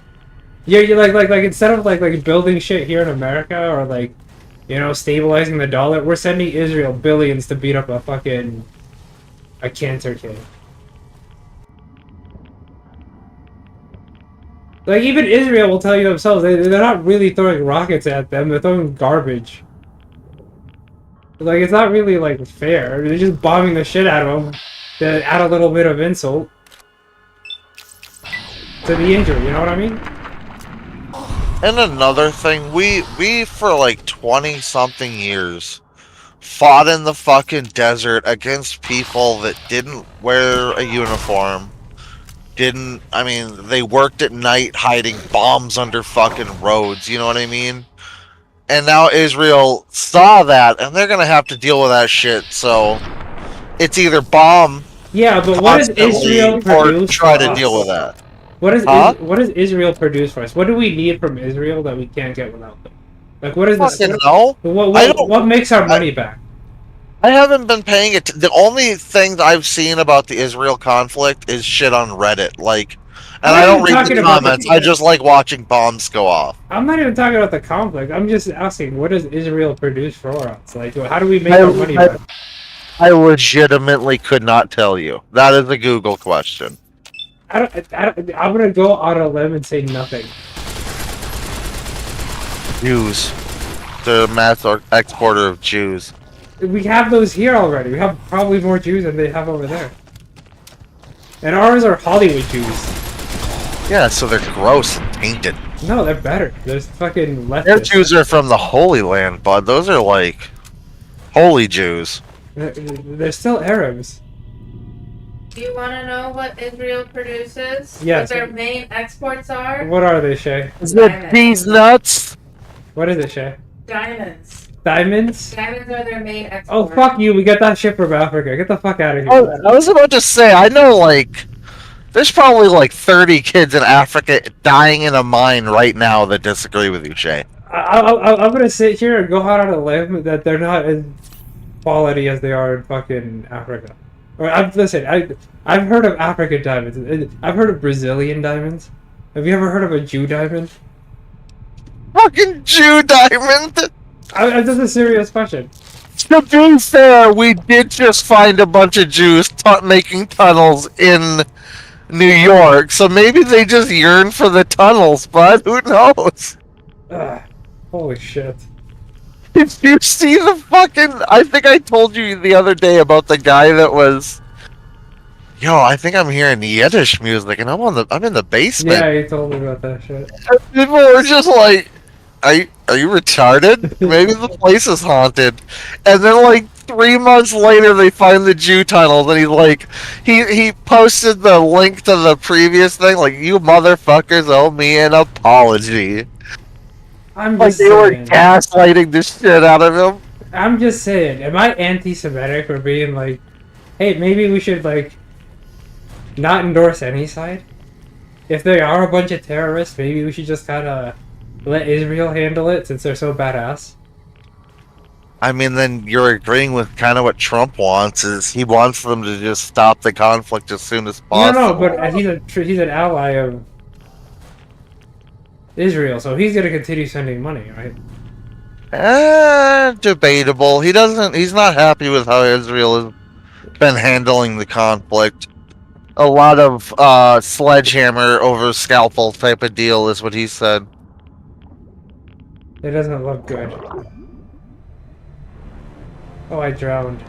You're like instead of like building shit here in America or like, you know, stabilizing the dollar, we're sending Israel billions to beat up a cancer kid. Like even Israel will tell you themselves they're not really throwing rockets at them; they're throwing garbage. Like it's not really like fair. They're just bombing the shit out of them to add a little bit of insult to the injury. You know what I mean? And another thing, we for like 20-something years fought in the fucking desert against people that didn't wear a uniform. They worked at night hiding bombs under fucking roads, you know what I mean? And now Israel saw that, and they're gonna have to deal with that shit, so it's either bomb Yeah, but what does constantly Israel or produce? try for to us? deal with that. What does Huh? what does Israel produce for us? What do we need from Israel that we can't get without them? Like what is this? Fucking no. What makes our money back? I haven't been paying it. The only thing I've seen about the Israel conflict is shit on Reddit. Like, and I'm I not don't even read talking the about comments. the- I just like watching bombs go off. I'm not even talking about the conflict. I'm just asking, what does Israel produce for us? Like, how do we make I- our money I- back? I legitimately could not tell you. That is a Google question. I'm gonna go on a limb and say nothing. Jews. The mass exporter of Jews. We have those here already. We have probably more Jews than they have over there. And ours are Hollywood Jews. Yeah, so they're gross and tainted. No, they're better. There's fucking Their leftists. Jews are from the Holy Land, bud. Those are like holy Jews. They're still Arabs. Do you want to know what Israel produces? Yes. What their main exports are? What are they, Shay? Is it these nuts? What is it, Shay? Diamonds. Diamonds? Diamonds are their main export. Oh, fuck you. We got that shit from Africa. Get the fuck out of here. Oh, I was about to say, I know, like, there's probably like 30 kids in Africa dying in a mine right now that disagree with you, Shay. I'm gonna sit here and go out on a limb that they're not as quality as they are in fucking Africa. Listen, I've heard of African diamonds. I've heard of Brazilian diamonds. Have you ever heard of a Jew diamond? Fucking Jew diamond! That's a serious question. To be fair, we did just find a bunch of Jews making tunnels in New York, so maybe they just yearn for the tunnels, bud. Who knows? Ugh, holy shit. Did you see the fucking... I think I told you the other day about the guy that was... Yo, I think I'm hearing Yiddish music, and I'm in the basement. Yeah, you told me about that shit. People were just like, are you retarded? Maybe the place is haunted. And then like 3 months later, they find the Jew tunnels, and he's like, he posted the link to the previous thing, like, you motherfuckers owe me an apology. I'm Like just they were saying. gaslighting the shit out of him. I'm just saying. Am I anti-Semitic for being like, hey, maybe we should like not endorse any side? If they are a bunch of terrorists, maybe we should just kind of let Israel handle it since they're so badass. I mean, then you're agreeing with kind of what Trump wants. Is he wants them to just stop the conflict as soon as possible? No, but he's an ally of Israel, so he's gonna continue sending money, right? Debatable. He's not happy with how Israel has been handling the conflict. A lot of sledgehammer over scalpel type of deal is what he said. It doesn't look good. Oh, I drowned.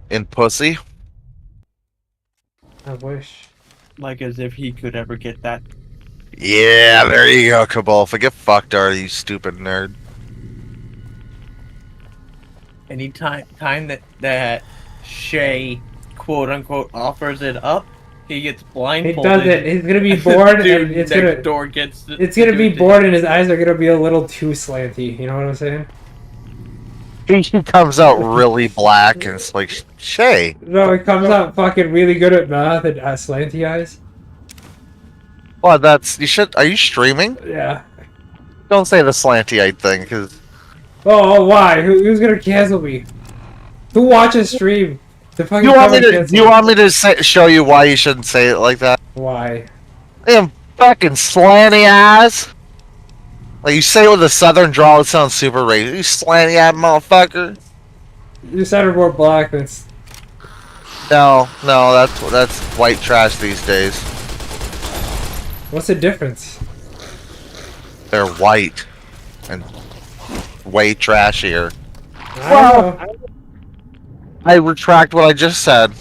In pussy? I wish. Like as if he could ever get that. Yeah, there you go, Cabolfa. Get fucked, already, you stupid nerd. Any time that Shay quote unquote offers it up, he gets He blindfolded. does it. He's gonna be bored, Dude and it's next gonna door gets. it's gonna be bored, and his eyes are gonna be a little too slanty. You know what I'm saying? He comes out really black, and it's like, Shay. No, it comes out fucking really good at math and slanty eyes. Well, you should. Are you streaming? Yeah. Don't say the slanty-eyed thing, because Oh, why? Who's gonna cancel me? Who watches stream? The fucking you want me cover to. cancel You want me to show you why you shouldn't say it like that? Why? Damn fucking slanty eyes. Like you say it with a southern drawl, it sounds super racist. You slanty-eyed motherfucker. You sounded more black than. No, that's white trash these days. What's the difference? They're white and way trashier. I don't know. I retract what I just said,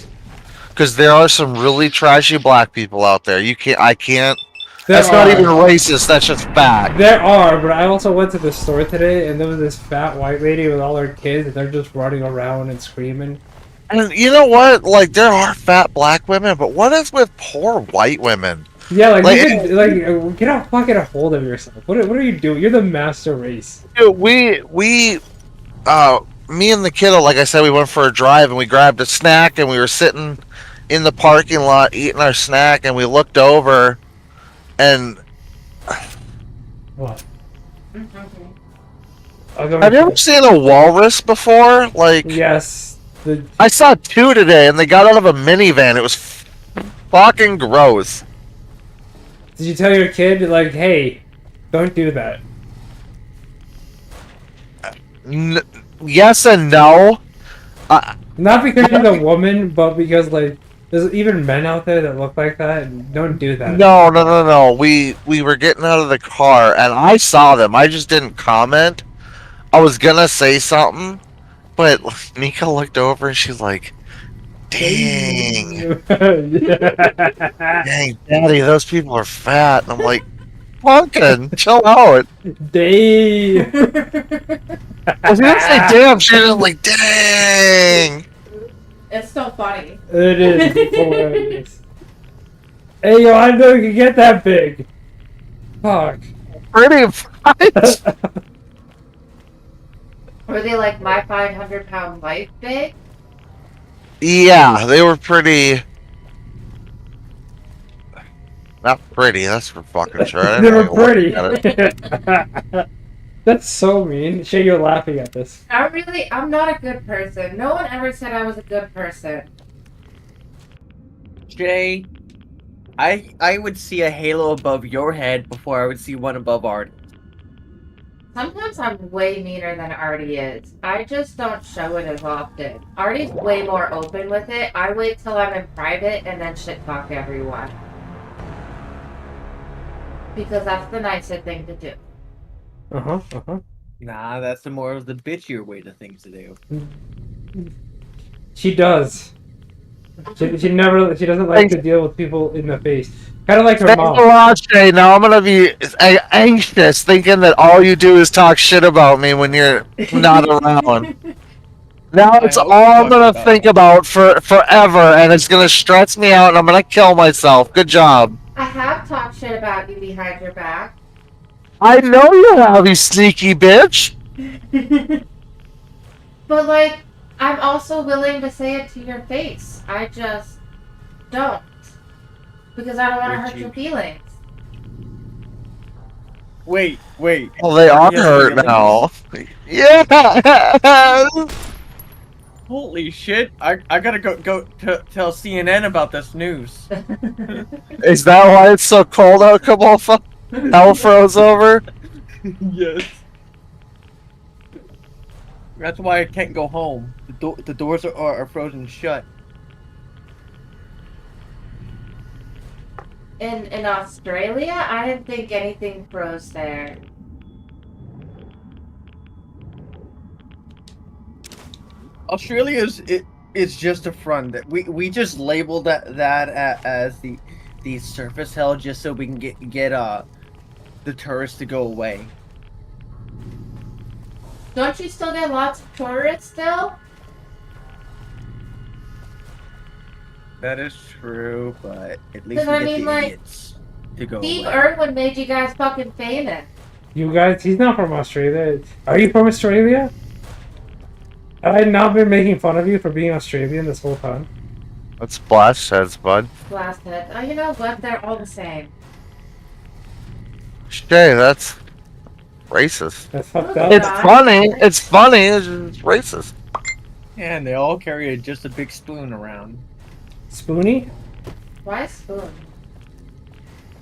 because there are some really trashy black people out there. I can't. That's not even racist. That's just fact. There are, but I also went to the store today, and there was this fat white lady with all her kids, and they're just running around and screaming. And you know what? Like there are fat black women, but what is with poor white women? Yeah, Like, get a fucking hold of yourself. What are you doing? You're the master race. Dude, me and the kiddo, like I said, we went for a drive and we grabbed a snack and we were sitting in the parking lot eating our snack and we looked over and What? have you ever seen a walrus before? Like Yes. I saw two today and they got out of a minivan. It was fucking gross. Did you tell your kid, like, hey, don't do that? Yes and no. Not because she's a woman, but because, like, there's even men out there that look like that. And don't do that. No. We were getting out of the car and I saw them. I just didn't comment. I was gonna say something, but Nika looked over and she's like, "Dang, dang, Daddy, those people are fat." And I'm like, "Pumpkin, chill out." Dang. I was gonna say, "Damn," she was like, "Dang." It's so funny. It is hilarious. Hey, yo, I know you can get that big. Fuck. Pretty much. Were they like my 500-pound life big? Yeah, they were pretty. Not pretty. That's for fucking sure. I They didn't were really pretty. look at it. That's so mean. Shay, you're laughing at this. I'm not a good person. No one ever said I was a good person. Jay, I would see a halo above your head before I would see one above Art. Sometimes I'm way meaner than Artie is. I just don't show it as often. Artie's way more open with it. I wait till I'm in private and then shit talk everyone. Because that's the nicer thing to do. Nah, that's the more of the bitchier way to things to do. She does. She doesn't like to deal with people in the face. Kind of like her Thanks a mom. lot, Shay. Now I'm gonna be anxious, thinking that all you do is talk shit about me when you're not around. Now it's all I'm gonna think about for forever, and it's gonna stress me out, and I'm gonna kill myself. Good job. I have talked shit about you behind your back. I know you have, you sneaky bitch. But like, I'm also willing to say it to your face. I just don't. Because I don't want to hurt your feelings. Wait. Well, they are Yes, hurt feelings. now. Yeah. Holy shit! I gotta go tell CNN about this news. Is that why it's so cold out, Kabofa? Hell froze over. Yes. That's why I can't go home. The doors are frozen shut. In Australia, I didn't think anything froze there. Australia is just a front. That we just labeled that as the surface hell just so we can get the tourists to go away. Don't you still get lots of tourists still? That is true, but at least Because I we get mean, the like, idiots to go Steve away. Irwin made you guys fucking famous. You guys, he's not from Australia. Are you from Australia? Have I not been making fun of you for being Australian this whole time? That's splash heads, bud. Blast head. Oh, you know what? They're all the same. Shay, that's racist. That's fucked up. It's funny. It's funny. It's just racist. Yeah, and they all carry just a big spoon around Spoony? Why spoon?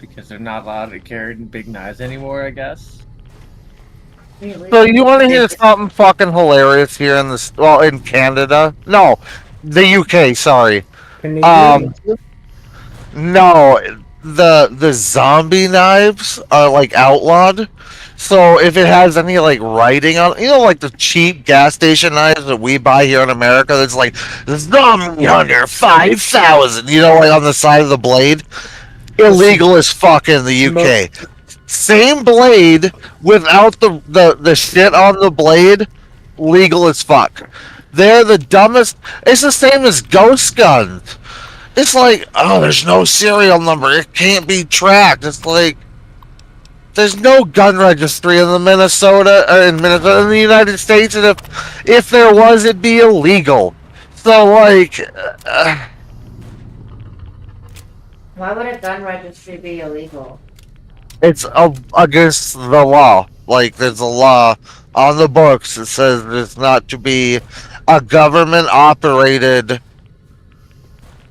because they're not allowed to carry big knives anymore, I guess. Really? So you want to hear something fucking hilarious here in this? Well, in Canada? No, the UK. Sorry. Canadian? No, the zombie knives are like outlawed. So if it has any like writing on, you know, like the cheap gas station knives that we buy here in America, that's like zombie hunter 5,000. You know, like on the side of the blade. Illegal as fuck in the UK. Same blade without the shit on the blade. Legal as fuck. They're the dumbest. It's the same as ghost guns. It's like, oh, there's no serial number. It can't be tracked. It's like, there's no gun registry in the Minnesota or in the United States, and if there was, it'd be illegal. So like, Why would a gun registry be illegal? it's against the law. Like, there's a law on the books that says it's not to be a government-operated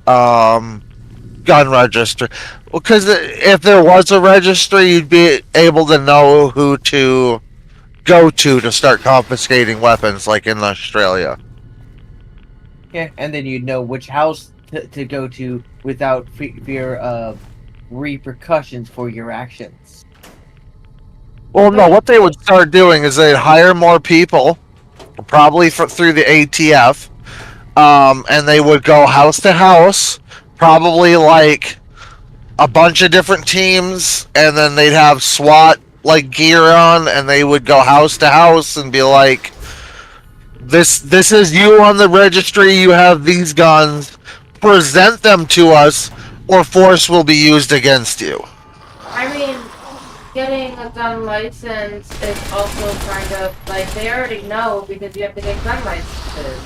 gun registry. Because if there was a registry, you'd be able to know who to go to start confiscating weapons, like in Australia. Yeah, and then you'd know which house to go to without fear of repercussions for your actions. Well, no, what they would start doing is they'd hire more people, probably through the ATF, and they would go house to house, probably like a bunch of different teams, and then they'd have SWAT like gear on, and they would go house to house and be like, this is you on the registry, you have these guns, present them to us, or force will be used against you. I mean, getting a gun license is also kind of like they already know because you have to get gun licenses.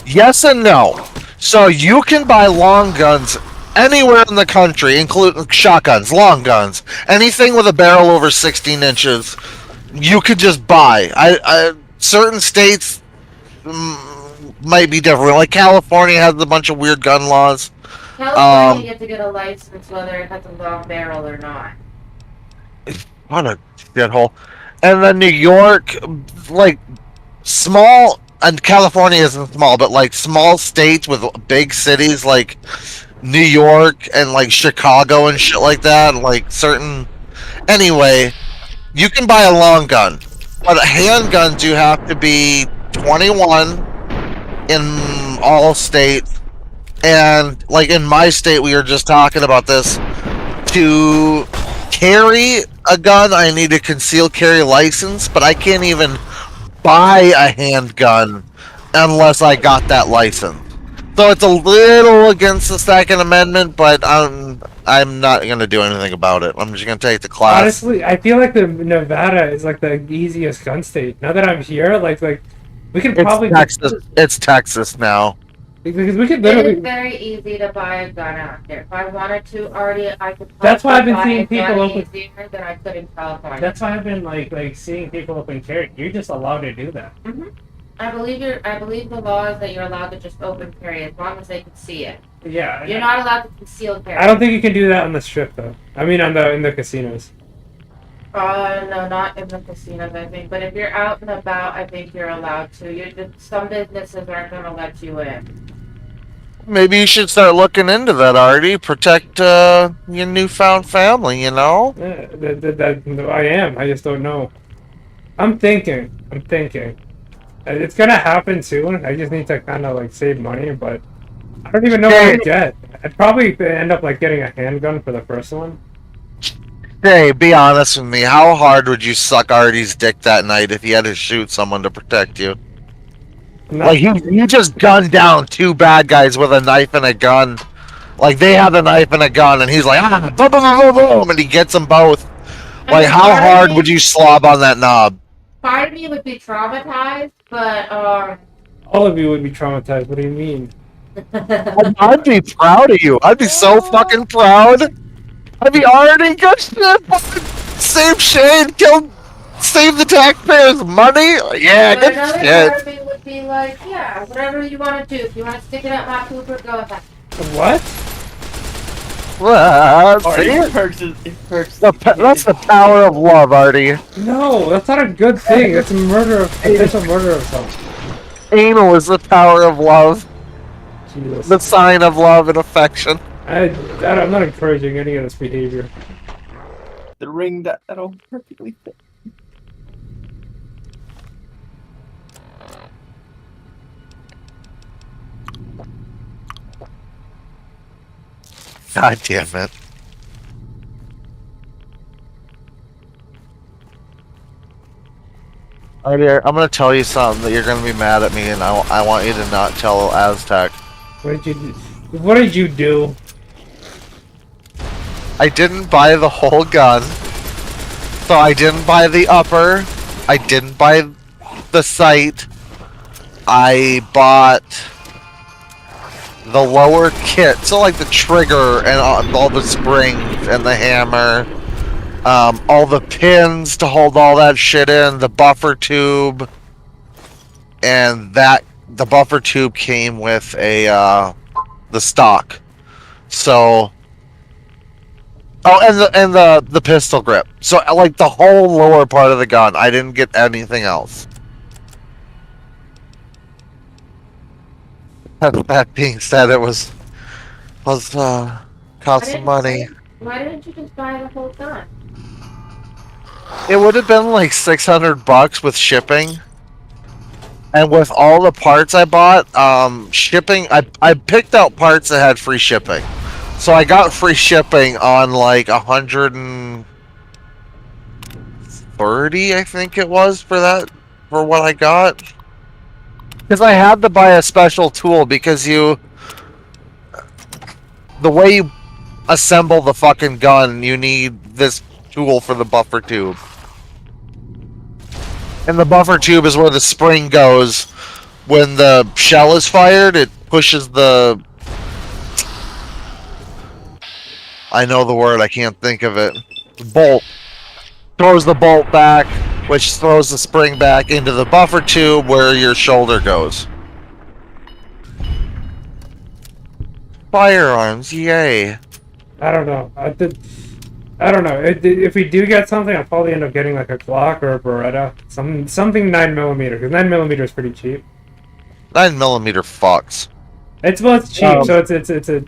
Yes and no. So you can buy long guns anywhere in the country, including shotguns, long guns, anything with a barrel over 16 inches. You could just buy. Certain states might be different. Like California has a bunch of weird gun laws. California, you have to get a license whether it has a long barrel or not. What a shithole. And then New York, like small, and California isn't small, but like small states with big cities like New York and like Chicago and shit like that, like certain. Anyway, you can buy a long gun, but handguns you have to be 21 in all states. And like in my state, we were just talking about this. to carry a gun, I need a concealed carry license, but I can't even buy a handgun unless I got that license. So it's a little against the Second Amendment, but I'm not gonna do anything about it. I'm just gonna take the class. Honestly, I feel like the Nevada is like the easiest gun state. Now that I'm here, like we can probably It's Texas now. because we could It is literally. very easy to buy a gun out there. If I wanted to already, I could. That's why I've been probably seeing buy a people gun open- easier than I could in California. That's why I've been like seeing people open carry. You're just allowed to do that. I believe the law is that you're allowed to just open carry as long as they can see it. Yeah. You're not allowed to conceal carry. I don't think you can do that on the strip though. I mean, in the casinos. No, not in the casinos, I think. But if you're out and about, I think you're allowed to. Some businesses aren't going to let you in. Maybe you should start looking into that, Artie. Protect your newfound family, you know? Yeah, I am. I just don't know. I'm thinking. It's gonna happen soon. I just need to kind of like save money, but I don't even know what to get. I'd probably end up like getting a handgun for the first one. Hey, be honest with me. How hard would you suck Artie's dick that night if he had to shoot someone to protect you? Not- Like, you just gunned down two bad guys with a knife and a gun. Like, they have a knife and a gun, and he's like, boom, boom, boom, boom, boom, and he gets them both. Like, how hard would you slob on that knob? Part of me would be traumatized, but all of you would be traumatized. What do you mean? I'd be proud of you. I'd be so fucking proud. I'd be already good shit. Save Shane, save the taxpayers' money. Yeah, but good another shit. part of me would be like, yeah, whatever you want to do. If you want to stick it up my pooper, go ahead. What? See? That's the power of love, Artie. No, that's not a good thing. That's a potential murder of someone. Anal is the power of love, Jesus. the sign of love and affection. I'm not encouraging any of this behavior. The ring that'll perfectly fit. God damn it. Artie, I'm gonna tell you something that you're gonna be mad at me, and I want you to not tell Aztec. What did you do? What did you do? I didn't buy the whole gun. So I didn't buy the upper. I didn't buy the sight. I bought the lower kit. So like the trigger and all the springs and the hammer. All the pins to hold all that shit in. The buffer tube. And the buffer tube came with the stock. So... Oh, and the pistol grip. So, like, the whole lower part of the gun. I didn't get anything else. That being said, it was cost some money. Why didn't you just buy the whole gun? It would have been like $600 with shipping. And with all the parts I bought, shipping, I picked out parts that had free shipping. So I got free shipping on like 130, I think it was, for what I got. Because I had to buy a special tool because the way you assemble the fucking gun, you need this tool for the buffer tube. And the buffer tube is where the spring goes. When the shell is fired, it pushes the... I know the word, I can't think of it. Bolt. Throws the bolt back, which throws the spring back into the buffer tube where your shoulder goes. Firearms, yay. I don't know. I don't know. If we do get something, I'll probably end up getting like a Glock or a Beretta. Something 9mm, because 9mm is pretty cheap. 9mm fucks. It's both cheap, so it's a.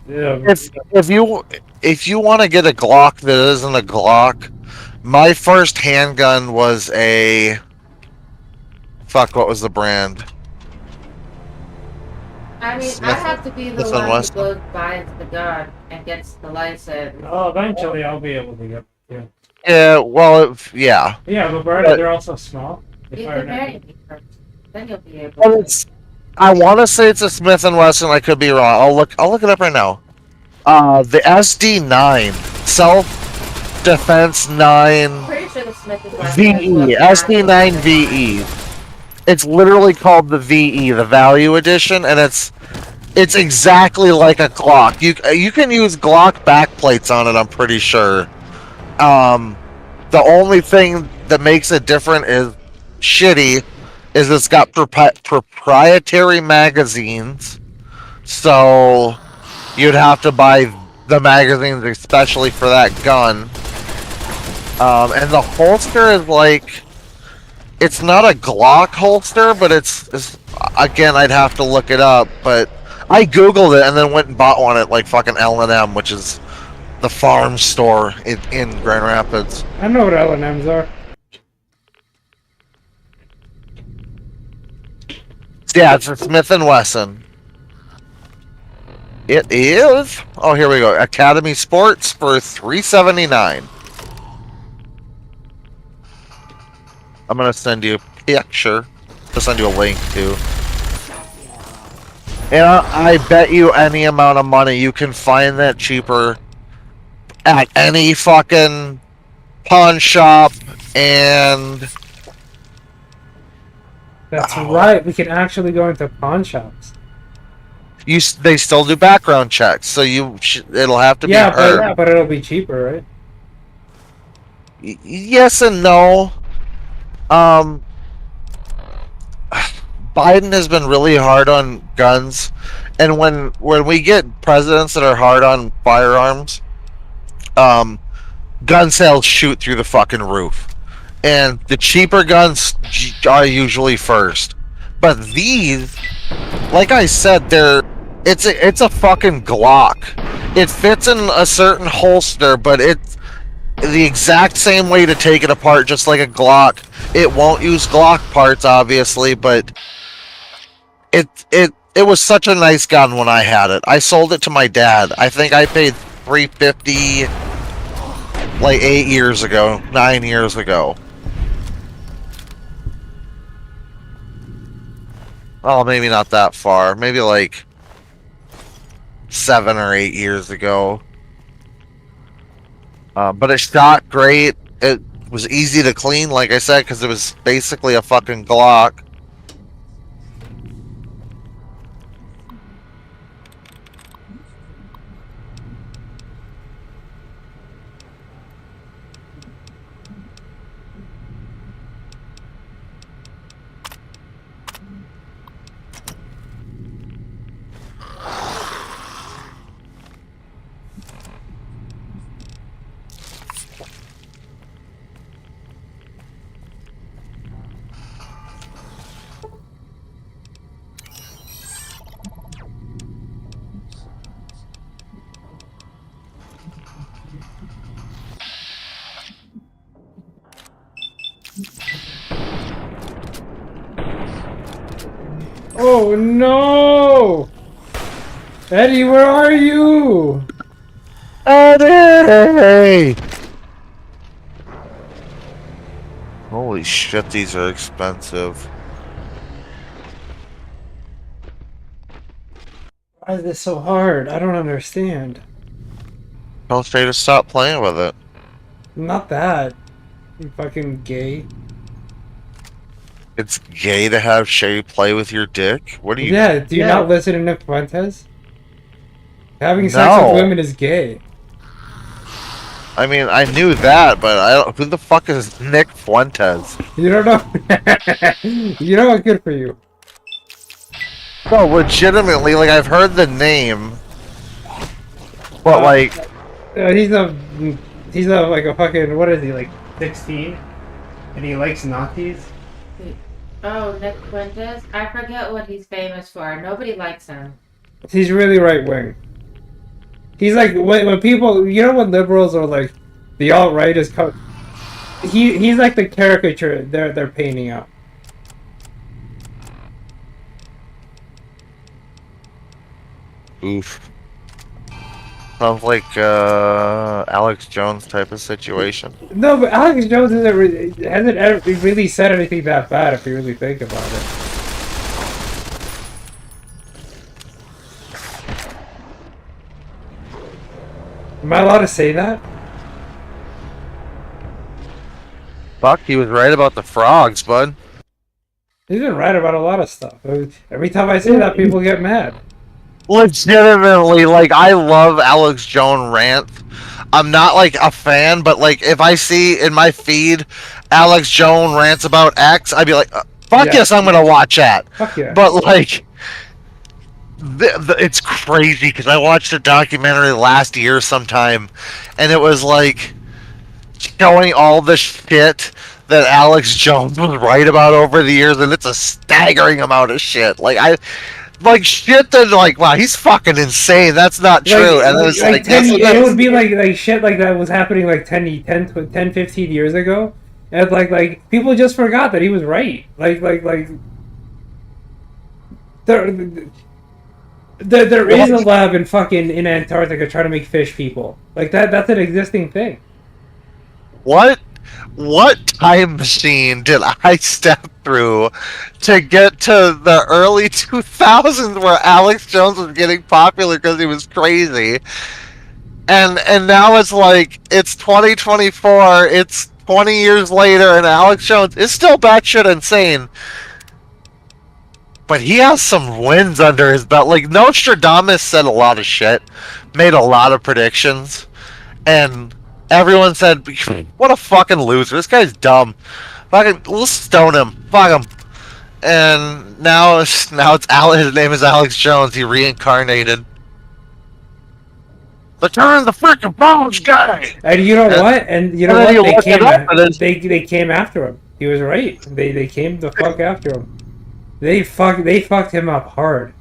If you want to get a Glock that isn't a Glock, my first handgun was a... Fuck, what was the brand? I mean, I Smith- have to be the Smith and one who Wesson. goes buys the gun and gets the license. Oh, eventually I'll be able to get. Yeah. Yeah, well, yeah. Yeah, but Berta, But- they're also small. You If I can marry remember. me first. Then you'll be able Well, to. it's, I want to say it's a Smith and Wesson. I could be wrong. I'll look it up right now. The SD9 Self Defense 9 Pretty sure the Smith and Wesson is VE what SD9 VE. It's literally called the VE, the Value Edition, and it's exactly like a Glock. You can use Glock backplates on it. I'm pretty sure. The only thing that makes it different is shitty. Is it's got proprietary magazines, so you'd have to buy the magazines especially for that gun. And the holster is like, it's not a Glock holster, but it's again, I'd have to look it up, but I googled it and then went and bought one at like fucking L&M, which is the farm store in Grand Rapids. I know what L&Ms are. Yeah, it's a Smith and Wesson. It is. Oh, here we go. Academy Sports for $379. I'm gonna send you a picture. I'll send you a link too. And I bet you any amount of money you can find that cheaper at any fucking pawn shop and. That's right. We can actually go into pawn shops. They still do background checks, so it'll have to Yeah, be her. but it'll be cheaper, right? Yes and no. Biden has been really hard on guns, and when we get presidents that are hard on firearms, gun sales shoot through the fucking roof, and the cheaper guns are usually first. But these, like I said, it's a fucking Glock. It fits in a certain holster, but it's the exact same way to take it apart, just like a Glock. It won't use Glock parts, obviously, but it was such a nice gun when I had it. I sold it to my dad. I think I paid $350 like 9 years ago. Oh, maybe not that far. Maybe like 7 or 8 years ago. But it shot great. It was easy to clean, like I said, because it was basically a fucking Glock. Oh no! Eddie, where are you? Eddie! Holy shit, these are expensive. Why is this so hard? I don't understand. Tell Shay to stop playing with it. Not that. You fucking gay. It's gay to have Shay play with your dick? What do you... Yeah, do you Yeah. not listen to Nick Fuentes? Having sex No. with women is gay. I mean, I knew that, but I don't... Who the fuck is Nick Fuentes? You don't know? You know what? Good for you. No, legitimately, like, I've heard the name. But, like... He's a like a fucking, what is he, like 16? And he likes Nazis? Oh, Nick Fuentes? I forget what he's famous for. Nobody likes him. He's really right wing. He's like, when people, you know when liberals are like, the alt-right is he's like the caricature they're painting out. Oof. Sounds like Alex Jones type of situation. No, but Alex Jones hasn't ever really said anything that bad if you really think about it. Am I allowed to say that? Fuck, he was right about the frogs, bud. He's been right about a lot of stuff. Every time I say that, people get mad. Legitimately, like, I love Alex Jones rant. I'm not, like, a fan, but, like, if I see in my feed Alex Jones rants about X, I'd be like, fuck Yeah. yes, I'm gonna watch that. Fuck yeah. But, like, it's crazy, because I watched a documentary last year sometime, and it was, like, showing all the shit that Alex Jones was right about over the years, and it's a staggering amount of shit. Like shit that, like, wow, he's fucking insane. That's not true. And it was like 10, it would be like shit like that was happening like 10, 15 years ago. And like people just forgot that he was right. Like there is a lab in Antarctica trying to make fish people. Like that's an existing thing. What time machine did I step through to get to the early 2000s where Alex Jones was getting popular because he was crazy? And now it's like, it's 2024, it's 20 years later, and Alex Jones is still batshit insane. But he has some wins under his belt. Like, Nostradamus said a lot of shit, made a lot of predictions, and everyone said, what a fucking loser. This guy's dumb. Fucking, we'll stone him. Fuck him. And now it's his name is Alex Jones. He reincarnated. Return the freaking bones guy! And you know what? And you know And then what? you look it up, and it's- They came after him. He was right. They came the fuck after him. They fucked him up hard.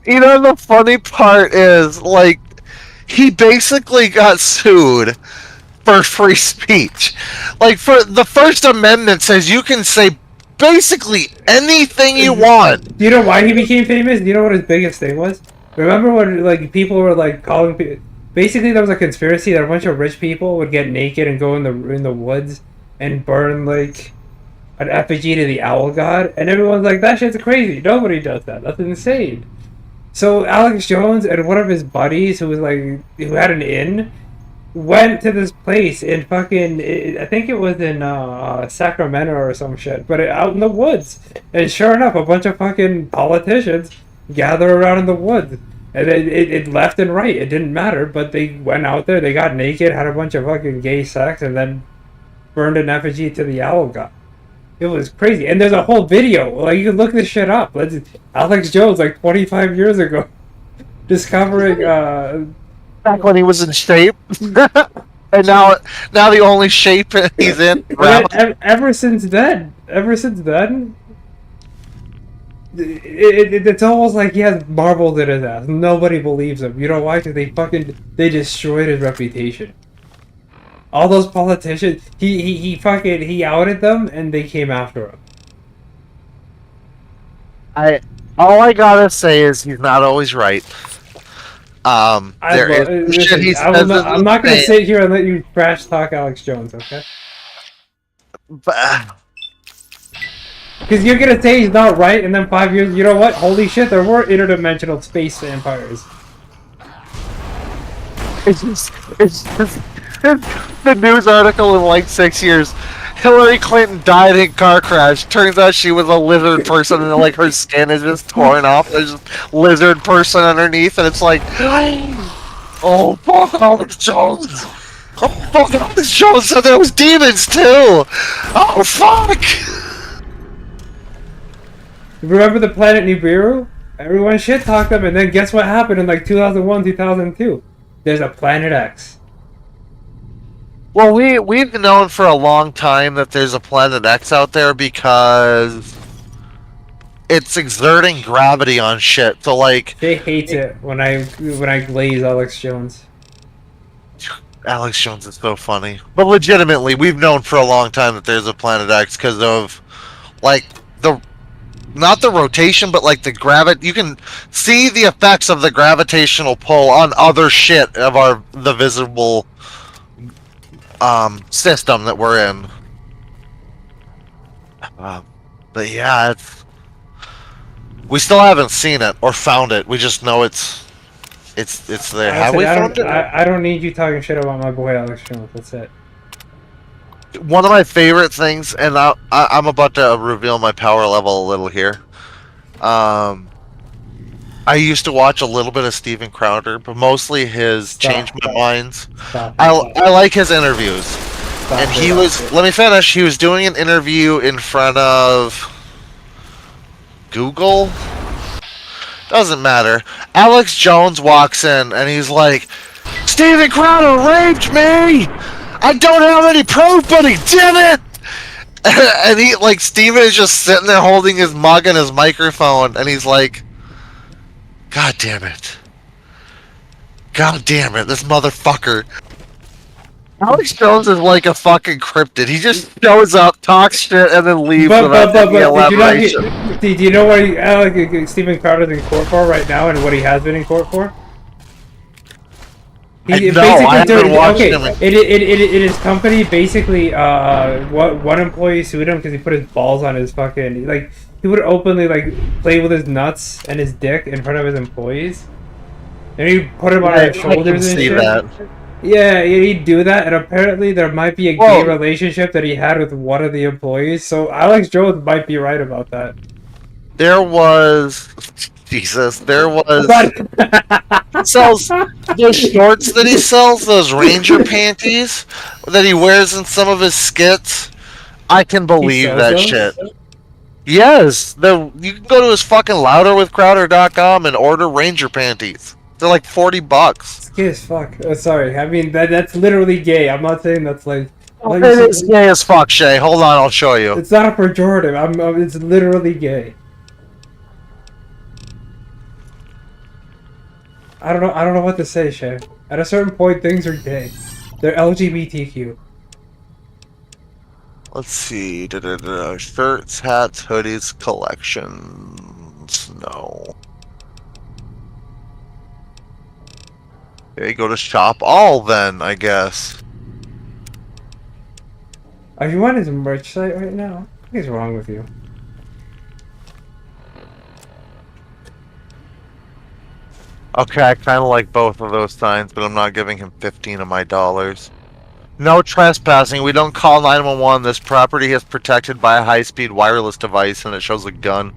You know, the funny part is, like, he basically got sued for free speech. Like, for the First Amendment says you can say basically anything you want. Do you know why he became famous? Do you know what his biggest thing was? Remember when like people were like calling people? Basically, there was a conspiracy that a bunch of rich people would get naked and go in the woods and burn like an effigy to the owl god, and everyone's like, "That shit's crazy. Nobody does that. That's insane." So Alex Jones and one of his buddies, who had an inn, went to this place in I think it was in Sacramento or some shit, but out in the woods. And sure enough, a bunch of fucking politicians gather around in the woods. And it left and right. It didn't matter, but they went out there, they got naked, had a bunch of fucking gay sex, and then burned an effigy to the owl god. It was crazy. And there's a whole video. Like, you can look this shit up. Alex Jones, like 25 years ago, discovering Back when he was in shape. And now the only shape he's in. ever since then, it's almost like he has marbles in his ass. Nobody believes him. You know why? Because they destroyed his reputation. All those politicians, he outed them, and they came after him. All I gotta say is he's not always right. I'm I'm not going to sit here and let you trash talk Alex Jones, okay? But, Because you're going to say he's not right, and then 5 years, you know what? Holy shit, there were interdimensional space vampires. it's just the news article in like 6 years. Hillary Clinton died in car crash. Turns out she was a lizard person, and like her skin is just torn off. There's just lizard person underneath, and it's like, oh fuck, Alex Jones. Oh fuck, Alex Jones said there was demons too. Oh fuck. Remember the planet Nibiru? Everyone shit talked them, and then guess what happened in like 2001, 2002? There's a Planet X. Well, we've known for a long time that there's a Planet X out there because it's exerting gravity on shit. So like, Jay hates it when I glaze Alex Jones. Alex Jones is so funny. But legitimately, we've known for a long time that there's a Planet X because of like not the rotation, but like the gravity. You can see the effects of the gravitational pull on other shit of the visible system that we're in. But yeah, we still haven't seen it or found it. We just know it's there. Have we found it? I don't need you talking shit about my boy Alex Jones. That's it. One of my favorite things, and I'm about to reveal my power level a little here. I used to watch a little bit of Steven Crowder, but mostly his Change My Minds. I like his interviews. And he was, let me finish, he was doing an interview in front of Google? Doesn't matter. Alex Jones walks in and he's like, Steven Crowder raped me! I don't have any proof, but he did it! And he, like, Steven is just sitting there holding his mug and his microphone, and he's like, God damn it. God damn it, this motherfucker. Alex Jones is like a fucking cryptid. He just shows up, talks shit, and then leaves without any elaboration. Do you know what Steven Crowder's in court for right now and what he has been in court for? I haven't watched him. His company basically, one employee sued him because he put his balls on his fucking, like, he would openly, like, play with his nuts and his dick in front of his employees. And he'd put him on his shoulders and shit. That. Yeah, he'd do that, and apparently there might be a gay relationship that he had with one of the employees, so Alex Jones might be right about that. There was... Jesus, there was... sells those shorts that he sells, those Ranger panties that he wears in some of his skits. I can believe that shit. Yes, you can go to his fucking louderwithcrowder.com and order Ranger panties. They're like $40. It's gay as fuck. Oh, sorry, I mean that's literally gay. I'm not saying that's like. It is gay as fuck, Shay. Hold on, I'll show you. It's not a pejorative. It's literally gay. I don't know what to say, Shay. At a certain point, things are gay. They're LGBTQ. Let's see. Shirts, hats, hoodies, collections. No. Okay, go to shop all then, I guess. Are you on his merch site right now? What is wrong with you? Okay, I kind of like both of those signs, but I'm not giving him 15 of my dollars. No trespassing. We don't call 911. This property is protected by a high-speed wireless device, and it shows a gun.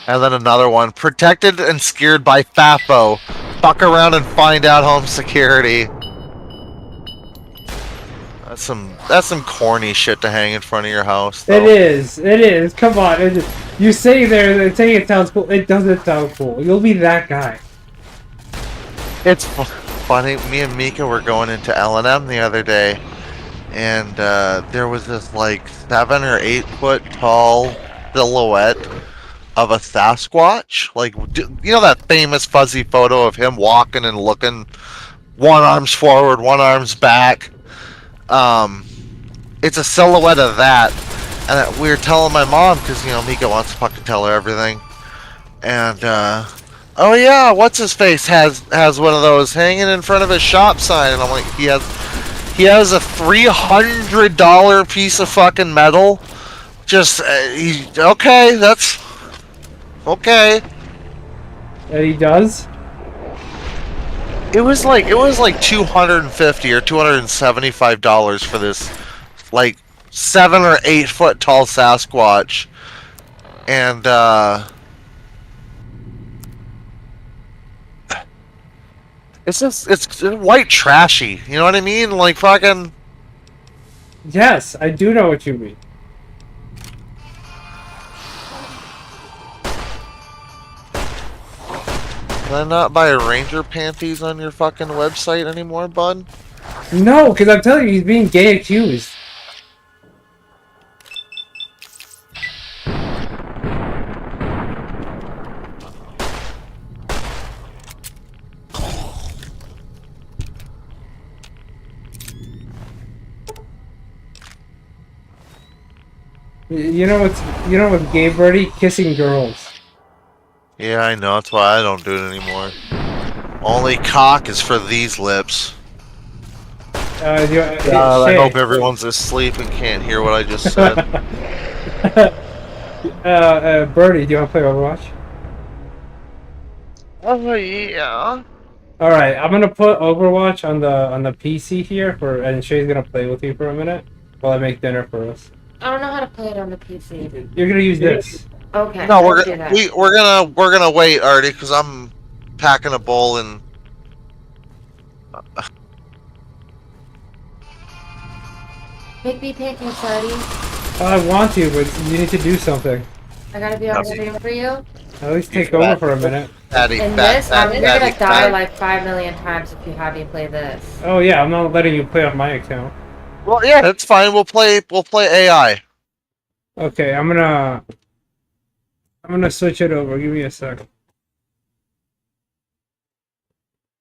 And then another one. Protected and secured by FAFO. Fuck around and find out, home security. That's some corny shit to hang in front of your house, though. It is. Come on. You say it sounds cool. It doesn't sound cool. You'll be that guy. It's funny. Me and Mika were going into L&M the other day, and there was this like 7 or 8 foot tall silhouette of a Sasquatch. Like, you know that famous fuzzy photo of him walking and looking, one arm's forward, one arm's back. It's a silhouette of that, and we were telling my mom because you know Mika wants to fucking tell her everything, and oh yeah, what's his face has one of those hanging in front of his shop sign, and I'm like, he has a $300 piece of fucking metal. Just okay, that's okay. And he does. It was like $250 or $275 for this like 7 or 8 foot tall Sasquatch, and it's white trashy. You know what I mean? Like fucking. Yes, I do know what you mean. Can I not buy Ranger panties on your fucking website anymore, bud? No, because I'm telling you, he's being gay accused. You know what's gay, Birdie? Kissing girls. Yeah, I know. That's why I don't do it anymore. Only cock is for these lips. God, I hope everyone's asleep and can't hear what I just said. Birdie, do you want to play Overwatch? Oh yeah. All right, I'm gonna put Overwatch on the PC here and Shay's gonna play with you for a minute while I make dinner for us. I don't know how to play it on the PC. You're gonna use this. Okay. No, let's do that. we're gonna wait, Artie, because I'm packing a bowl and. Make me pancakes, Artie. I want to, but you need to do something. I gotta be on stream for you. At least take over for a minute. In this, you're gonna die like 5 million times if you have me play this. Oh yeah, I'm not letting you play off my account. Well, yeah, that's fine. We'll play AI. Okay, I'm gonna switch it over. Give me a sec.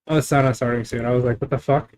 Oh, it's not starting soon. I was like, what the fuck?